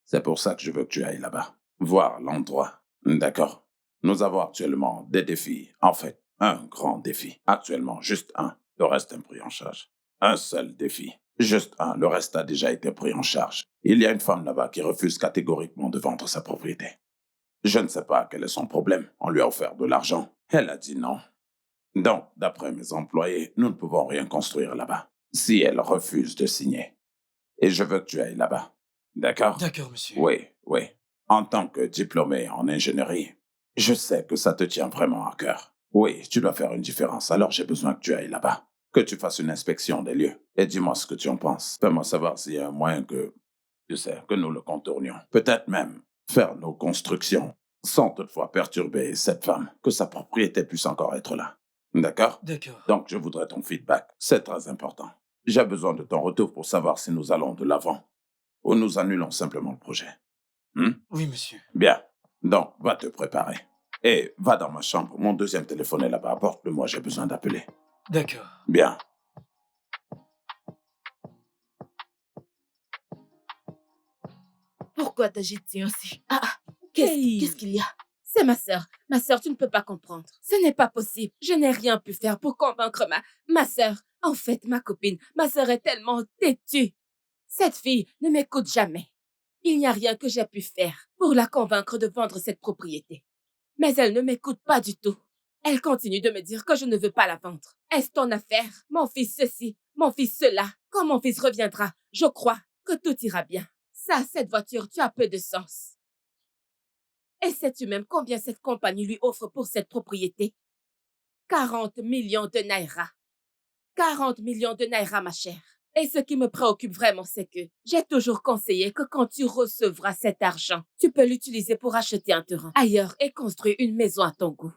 C'est pour ça que je veux que tu ailles là-bas, voir l'endroit. D'accord? Nous avons actuellement des défis. En fait, un grand défi. Actuellement, juste un. Le reste est pris en charge. Un seul défi. Juste un. Le reste a déjà été pris en charge. Il y a une femme là-bas qui refuse catégoriquement de vendre sa propriété. Je ne sais pas quel est son problème. On lui a offert de l'argent. Elle a dit non. Donc, d'après mes employés, nous ne pouvons rien construire là-bas si elle refuse de signer. Et je veux que tu ailles là-bas. D'accord? D'accord, monsieur. Oui, oui. En tant que diplômé en ingénierie, je sais que ça te tient vraiment à cœur. Oui, tu dois faire une différence, alors j'ai besoin que tu ailles là-bas. Que tu fasses une inspection des lieux. Et dis-moi ce que tu en penses. Fais-moi savoir s'il y a un moyen que, tu sais, que nous le contournions. Peut-être même faire nos constructions sans toutefois perturber cette femme, que sa propriété puisse encore être là. D'accord? D'accord. Donc, je voudrais ton feedback. C'est très important. J'ai besoin de ton retour pour savoir si nous allons de l'avant ou nous annulons simplement le projet. Oui, monsieur. Bien. Donc, va te préparer. Et va dans ma chambre. Mon deuxième téléphone est là-bas. Apporte-le-moi, j'ai besoin d'appeler. D'accord. Bien. Pourquoi t'agites-tu ainsi? Hey. Qu'est-ce qu'il y a? C'est ma sœur. Ma sœur, tu ne peux pas comprendre. Ce n'est pas possible. Je n'ai rien pu faire pour convaincre ma sœur. En fait, ma copine, ma sœur est tellement têtue. Cette fille ne m'écoute jamais. Il n'y a rien que j'ai pu faire pour la convaincre de vendre cette propriété. Mais elle ne m'écoute pas du tout. Elle continue de me dire que je ne veux pas la vendre. Est-ce ton affaire? Mon fils ceci, mon fils cela. Quand mon fils reviendra, je crois que tout ira bien. Ça, cette voiture, tu as peu de sens. Et sais-tu même combien cette compagnie lui offre pour cette propriété? 40 millions de naira. 40 millions de naira, ma chère. Et ce qui me préoccupe vraiment, c'est que j'ai toujours conseillé que quand tu recevras cet argent, tu peux l'utiliser pour acheter un terrain ailleurs et construire une maison à ton goût.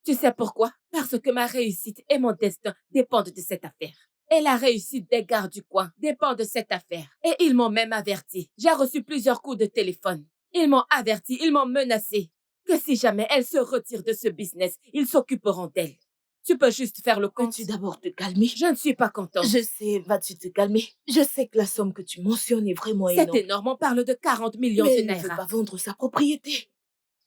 Tu sais pourquoi? Parce que ma réussite et mon destin dépendent de cette affaire. Et la réussite des gars du coin dépend de cette affaire. Et ils m'ont même averti. J'ai reçu plusieurs coups de téléphone. Ils m'ont averti, ils m'ont menacé que si jamais elle se retire de ce business, ils s'occuperont d'elle. Tu peux juste faire le compte. Peux-tu d'abord te calmer? Je ne suis pas contente. Je sais, vas-tu te calmer? Je sais que la somme que tu mentionnes est vraiment énorme. C'est énorme, on parle de 40 millions Mais de elle ne veut naira. pas vendre sa propriété.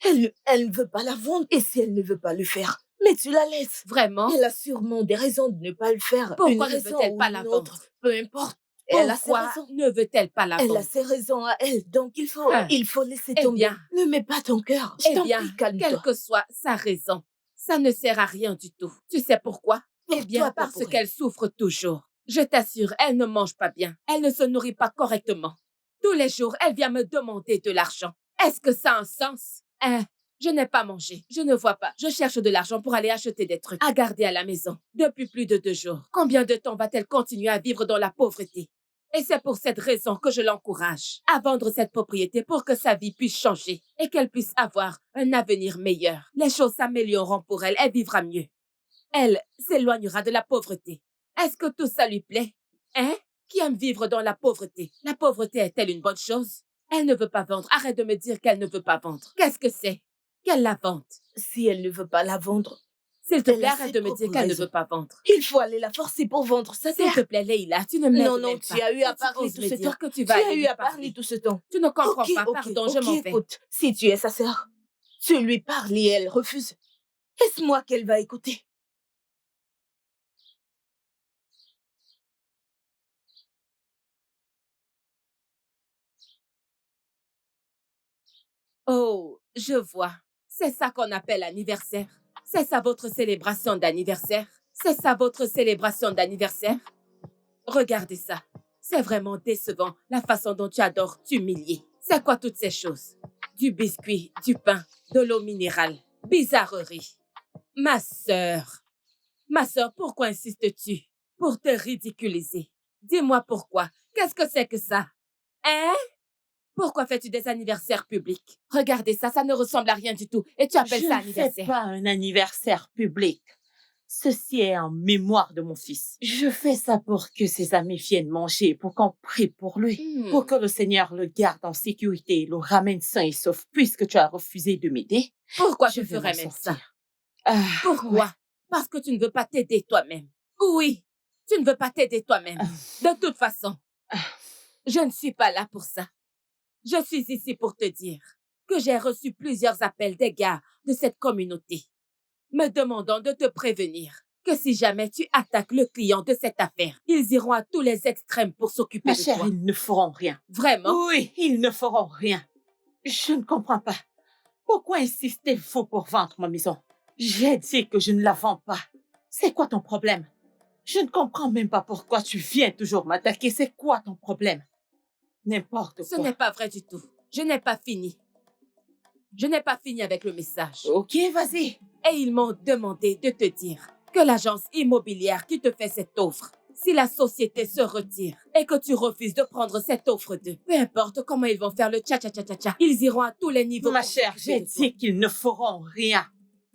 Elle ne veut pas la vendre. Et si elle ne veut pas le faire, mais tu la laisses. Vraiment? Elle a sûrement des raisons de ne pas le faire. Pourquoi Une ne raison veut-elle ou pas la une vendre? autre, peu importe. Elle a ses Pourquoi raisons. ne veut-elle pas la Elle vendre? a ses raisons à elle, donc il faut laisser Eh tomber. bien. Ne mets pas ton cœur. Je Eh t'en bien, prie, calme-toi. quelle que soit sa raison, ça ne sert à rien du tout. Tu sais pourquoi? Pour Eh bien, toi, pas parce pour elle. qu'elle souffre toujours. Je t'assure, elle ne mange pas bien. Elle ne se nourrit pas correctement. Tous les jours, elle vient me demander de l'argent. Est-ce que ça a un sens? Je n'ai pas mangé. Je ne vois pas. Je cherche de l'argent pour aller acheter des trucs à garder à la maison depuis plus de 2 jours. Combien de temps va-t-elle continuer à vivre dans la pauvreté? Et c'est pour cette raison que je l'encourage à vendre cette propriété pour que sa vie puisse changer et qu'elle puisse avoir un avenir meilleur. Les choses s'amélioreront pour elle, elle vivra mieux. Elle s'éloignera de la pauvreté. Est-ce que tout ça lui plaît? Qui aime vivre dans la pauvreté? La pauvreté est-elle une bonne chose? Elle ne veut pas vendre. Arrête de me dire qu'elle ne veut pas vendre. Qu'est-ce que c'est? Qu'elle la vende. Si elle ne veut pas la vendre, S'il te elle plaît, a arrête ses de me dire propres qu'elle ne raisons. veut pas vendre. Il faut aller la forcer pour vendre sa S'il terre. te plaît, Leïla, tu ne m'aides Non, même tu pas. as eu à Tu parler oses tout me ce dire temps. que tu Tu vas as aller eu lui à parler. parler tout ce temps. Tu ne comprends pas, pardon, je m'en vais. Écoute, si tu es sa sœur, tu lui parles et elle refuse. Est-ce moi qu'elle va écouter? Oh, je vois. C'est ça qu'on appelle anniversaire. C'est ça votre célébration d'anniversaire. C'est ça votre célébration d'anniversaire. Regardez ça. C'est vraiment décevant la façon dont tu adores t'humilier. C'est quoi toutes ces choses? Du biscuit, du pain, de l'eau minérale. Bizarrerie. Ma sœur, pourquoi insistes-tu? Pour te ridiculiser. Dis-moi pourquoi. Qu'est-ce que c'est que ça? Pourquoi fais-tu des anniversaires publics? Regardez ça, ça ne ressemble à rien du tout. Et tu appelles ça Je ne fais anniversaire? pas un anniversaire public. Ceci est en mémoire de mon fils. Je fais ça pour que ses amis viennent manger, pour qu'on prie pour lui, pour que le Seigneur le garde en sécurité et le ramène sain et sauf. Puisque tu as refusé de m'aider, Pourquoi je tu vais ferais m'en même ça? sortir. Ah, Pourquoi? ouais. Parce que tu ne veux pas t'aider toi-même. Oui, tu ne veux pas t'aider toi-même. De toute façon, je ne suis pas là pour ça. Je suis ici pour te dire que j'ai reçu plusieurs appels des gars de cette communauté me demandant de te prévenir que si jamais tu attaques le client de cette affaire, ils iront à tous les extrêmes pour s'occuper Ma de chère, toi. ils ne feront rien. Vraiment? Oui, ils ne feront rien. Je ne comprends pas. Pourquoi insistez-vous pour vendre ma maison? J'ai dit que je ne la vends pas. C'est quoi ton problème? Je ne comprends même pas pourquoi tu viens toujours m'attaquer. C'est quoi ton problème? N'importe quoi. Ce n'est pas vrai du tout. Je n'ai pas fini. Je n'ai pas fini avec le message. Ok, vas-y. Et ils m'ont demandé de te dire que l'agence immobilière qui te fait cette offre, si la société se retire et que tu refuses de prendre cette offre d'eux, peu importe comment ils vont faire le tcha-tcha-tcha-tcha, ils iront à tous les niveaux. Ma chère, j'ai dit qu'ils ne feront rien.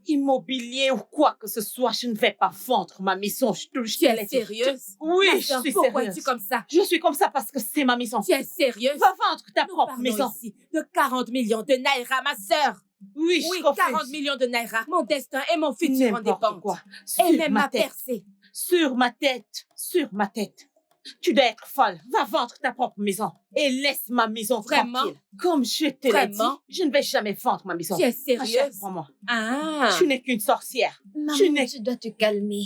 Immobilier ou quoi que ce soit, je ne vais pas vendre ma maison. Tu es sérieuse? Oui, Ma je sœur, suis pourquoi sérieuse. es-tu comme ça? Je suis comme ça parce que c'est ma maison. Tu es sérieuse? Va vendre ta Nous propre parlons maison. ici de 40 millions de naira, ma sœur. Oui, Oui, je refuse. 40 millions de naira. Mon destin et mon futur en N'importe dépendent. quoi. Et Sur même ma ma tête. percée. Sur ma tête. Sur ma tête. Tu dois être folle. Va vendre ta propre maison. Et laisse ma maison Vraiment? tranquille. Comme je te l'ai dit, Vraiment? je ne vais jamais vendre ma maison. Tu es Ma chère, sérieuse? prends-moi. Ah. Tu n'es qu'une sorcière. Maman, tu dois te calmer.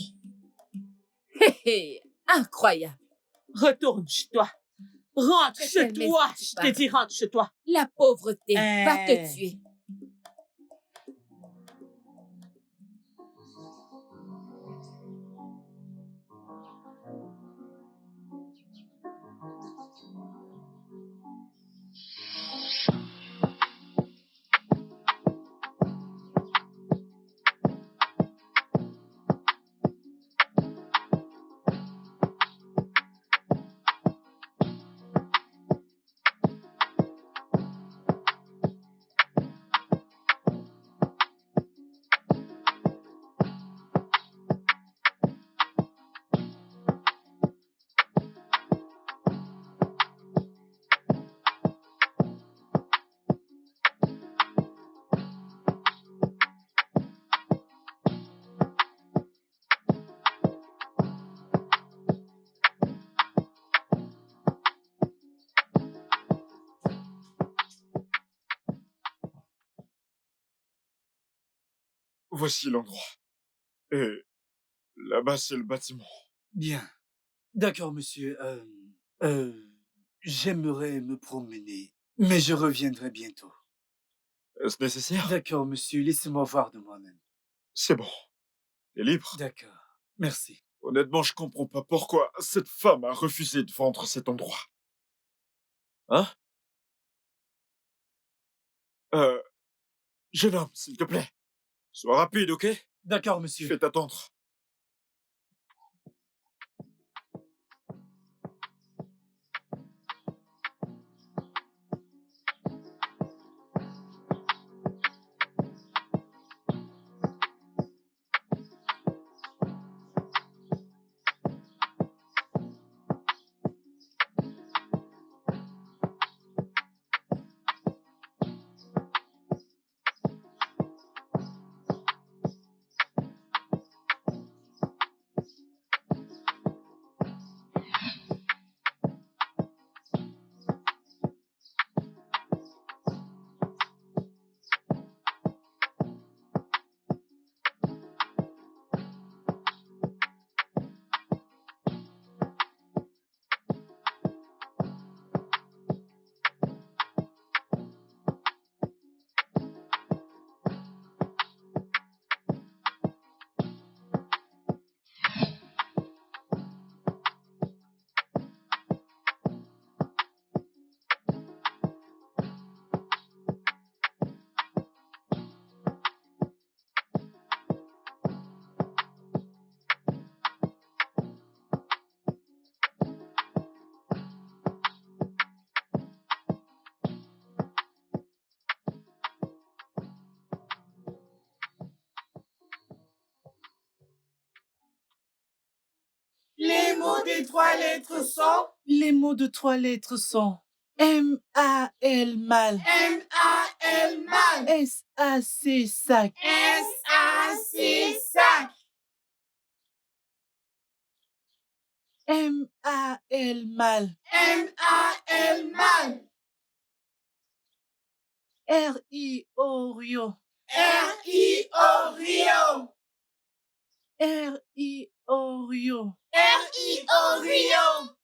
Hé, hé, incroyable. Retourne chez toi. Rentre De chez quelle maison toi. tu Je te parles? dis, rentre chez toi. La pauvreté va te tuer. Voici l'endroit. Et là-bas, c'est le bâtiment. Bien. D'accord, monsieur. J'aimerais me promener, mais je reviendrai bientôt. Est-ce nécessaire? D'accord, monsieur. Laissez-moi voir de moi-même. C'est bon. T'es libre? D'accord. Merci. Honnêtement, je comprends pas pourquoi cette femme a refusé de vendre cet endroit. Hein? Jeune homme, s'il te plaît. Sois rapide, ok? D'accord, Je monsieur. vais t'attendre. les 3 lettres sont? Les mots de 3 lettres sont M-A-L mal. M-A-L mal. S-A-C sac. S-A-C sac. M-A-L mal. M-A-L mal. R-I-O Rio. R-I-O Rio. R-I-O Rio. R-I-O Rio.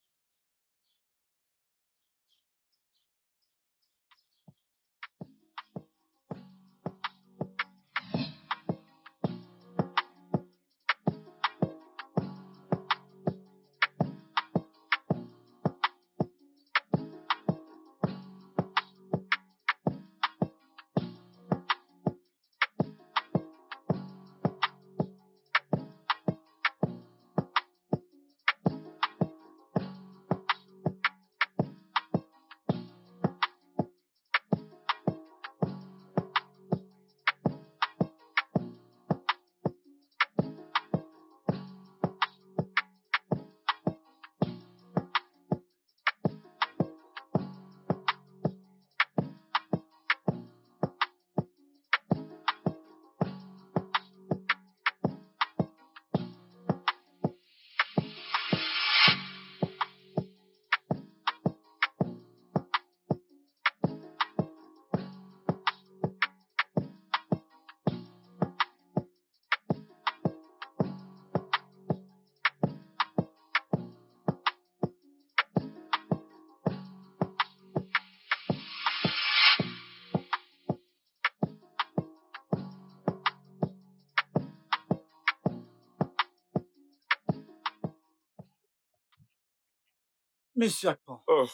Monsieur Akpan. Oh,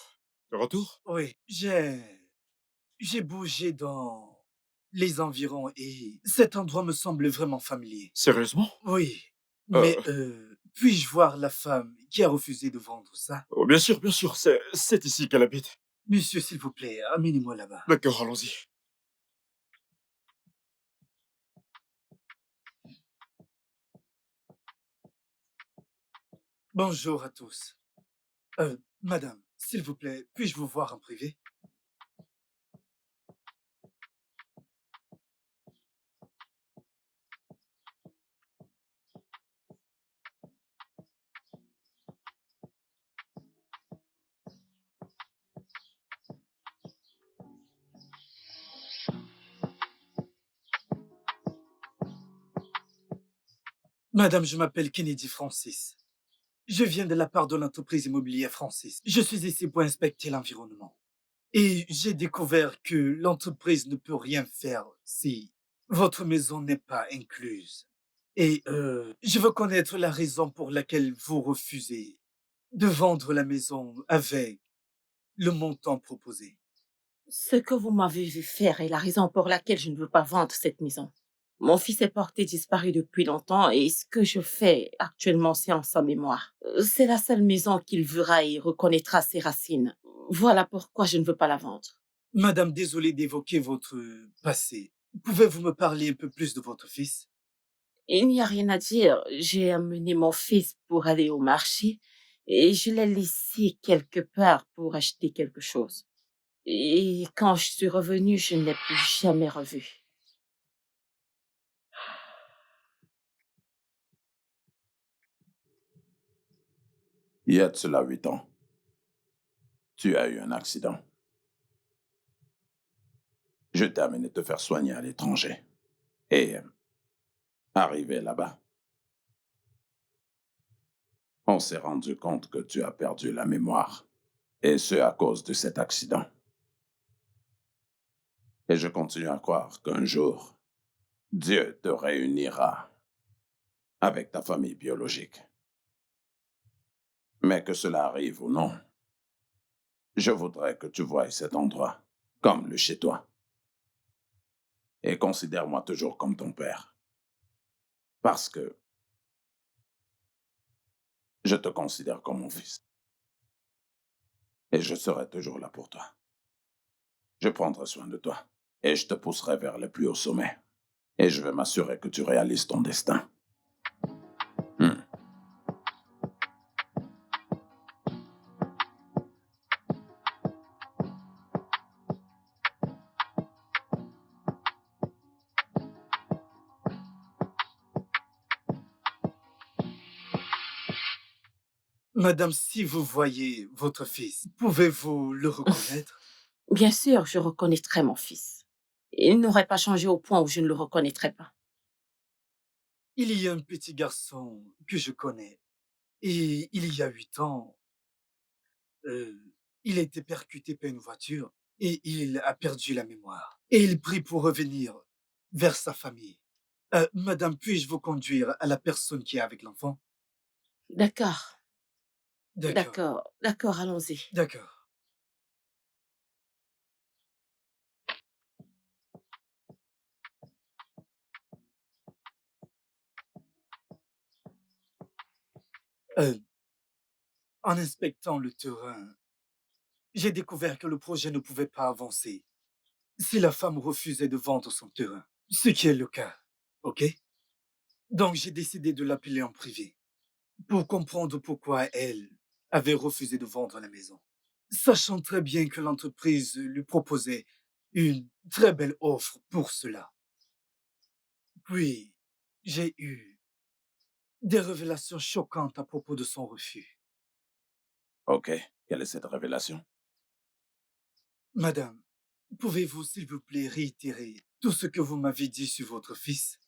de retour? Oui, j'ai bougé dans les environs et cet endroit me semble vraiment familier. Sérieusement? Oui, mais puis-je voir la femme qui a refusé de vendre ça? Oh, bien sûr, c'est ici qu'elle habite. Monsieur, s'il vous plaît, amenez-moi là-bas. D'accord, allons-y. Bonjour à tous. Madame, s'il vous plaît, puis-je vous voir en privé? Madame, je m'appelle Kennedy Francis. Je viens de la part de l'entreprise immobilière Francis. Je suis ici pour inspecter l'environnement. Et j'ai découvert que l'entreprise ne peut rien faire si votre maison n'est pas incluse. Et je veux connaître la raison pour laquelle vous refusez de vendre la maison avec le montant proposé. Ce que vous m'avez vu faire est la raison pour laquelle je ne veux pas vendre cette maison. Mon fils est porté disparu depuis longtemps et ce que je fais actuellement, c'est en sa mémoire. C'est la seule maison qu'il verra et reconnaîtra ses racines. Voilà pourquoi je ne veux pas la vendre. Madame, désolé d'évoquer votre passé. Pouvez-vous me parler un peu plus de votre fils? Il n'y a rien à dire. J'ai amené mon fils pour aller au marché et je l'ai laissé quelque part pour acheter quelque chose. Et quand je suis revenue, je ne l'ai plus jamais revu. Il y a de cela 8 ans, tu as eu un accident. Je t'ai amené te faire soigner à l'étranger. Et arrivé là-bas, on s'est rendu compte que tu as perdu la mémoire. Et ce à cause de cet accident. Et je continue à croire qu'un jour, Dieu te réunira avec ta famille biologique. Mais que cela arrive ou non, je voudrais que tu voies cet endroit comme le chez toi. Et considère-moi toujours comme ton père. Parce que je te considère comme mon fils. Et je serai toujours là pour toi. Je prendrai soin de toi. Et je te pousserai vers le plus haut sommet. Et je vais m'assurer que tu réalises ton destin. Madame, si vous voyez votre fils, pouvez-vous le reconnaître? Bien sûr, je reconnaîtrai mon fils. Il n'aurait pas changé au point où je ne le reconnaîtrais pas. Il y a un petit garçon que je connais. Et il y a 8 ans, euh, il a été percuté par une voiture et il a perdu la mémoire. Et il prie pour revenir vers sa famille. Madame, puis-je vous conduire à la personne qui est avec l'enfant? D'accord, D'accord, d'accord, allons-y. d'accord. Euh, En inspectant le terrain, j'ai découvert que le projet ne pouvait pas avancer si la femme refusait de vendre son terrain, ce qui est le cas, ok? Donc j'ai décidé de l'appeler en privé pour comprendre pourquoi elle avait refusé de vendre la maison, sachant très bien que l'entreprise lui proposait une très belle offre pour cela. Puis, j'ai eu des révélations choquantes à propos de son refus. Ok, quelle est cette révélation? Madame, pouvez-vous s'il vous plaît réitérer tout ce que vous m'avez dit sur votre fils?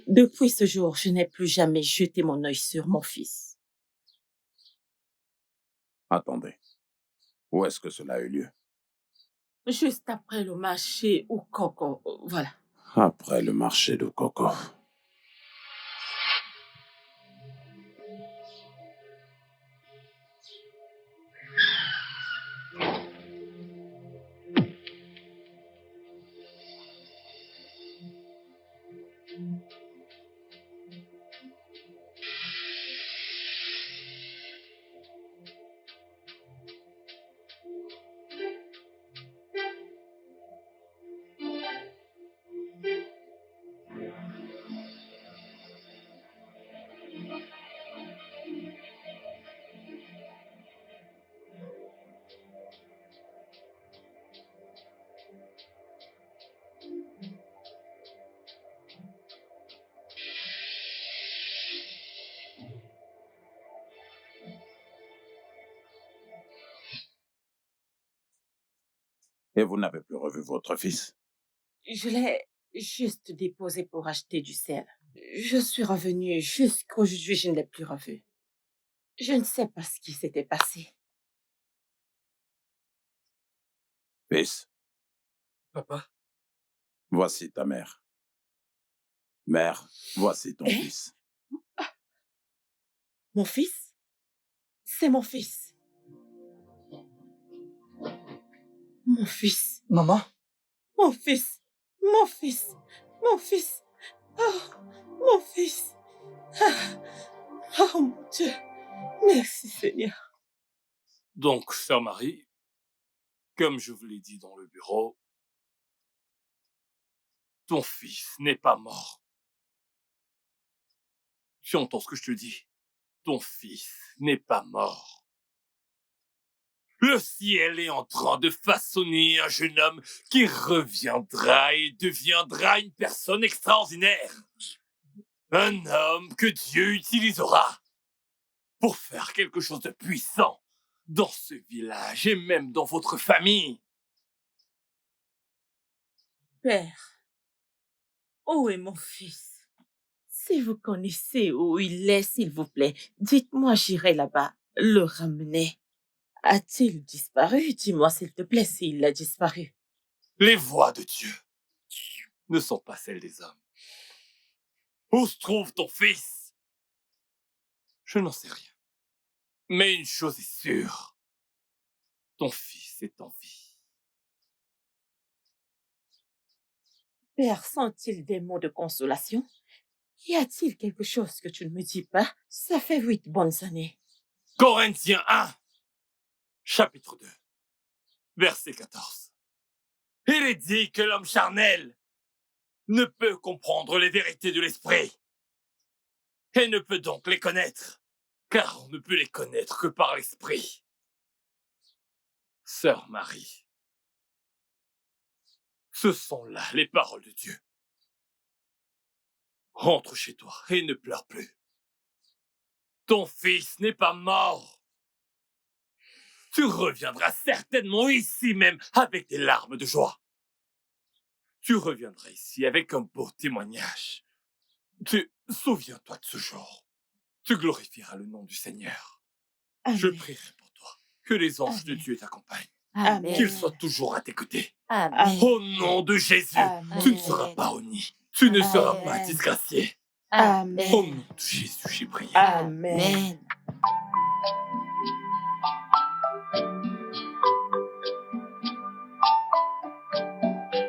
Depuis ce jour, je n'ai plus jamais jeté mon œil sur mon fils. Attendez, où est-ce que cela a eu lieu? Juste après le marché au coco, voilà. Après le marché de coco. Et vous n'avez plus revu votre fils? Je l'ai juste déposé pour acheter du sel. Je suis revenue jusqu'aujourd'hui, je ne l'ai plus revu. Je ne sais pas ce qui s'était passé. Fils, Papa? voici ta mère. Mère, voici ton fils. Mon fils? C'est mon fils. Mon fils. Maman? Mon fils. Mon fils. Mon fils. Oh, mon fils. Ah. Oh mon Dieu. Merci Seigneur. Donc, sœur Marie, comme je vous l'ai dit dans le bureau, ton fils n'est pas mort. Tu entends ce que je te dis? Ton fils n'est pas mort. Le ciel est en train de façonner un jeune homme qui reviendra et deviendra une personne extraordinaire. Un homme que Dieu utilisera pour faire quelque chose de puissant dans ce village et même dans votre famille. Père, où est mon fils? Si vous connaissez où il est, s'il vous plaît, dites-moi, j'irai là-bas le ramener. A-t-il disparu? Dis-moi, s'il te plaît, s'il a disparu. Les voies de Dieu ne sont pas celles des hommes. Où se trouve ton fils? Je n'en sais rien. Mais une chose est sûre. Ton fils est en vie. Père, sont-ils des mots de consolation? Y a-t-il quelque chose que tu ne me dis pas? Ça fait 8 bonnes années. Corinthiens 1, chapitre 2, verset 14. Il est dit que l'homme charnel ne peut comprendre les vérités de l'esprit et ne peut donc les connaître, car on ne peut les connaître que par l'esprit. Sœur Marie, ce sont là les paroles de Dieu. Rentre chez toi et ne pleure plus. Ton fils n'est pas mort. Tu reviendras certainement ici même avec des larmes de joie. Tu reviendras ici avec un beau témoignage. Souviens-toi de ce jour. Tu glorifieras le nom du Seigneur. Amen. Je prierai pour toi. Que les anges de Dieu t'accompagnent. Amen. Qu'ils soient toujours à tes côtés. Amen. Au nom de Jésus, Amen. tu ne seras pas honni. Tu ne seras pas Amen. disgracié. Amen. Au nom de Jésus, j'ai prié. Amen. Amen.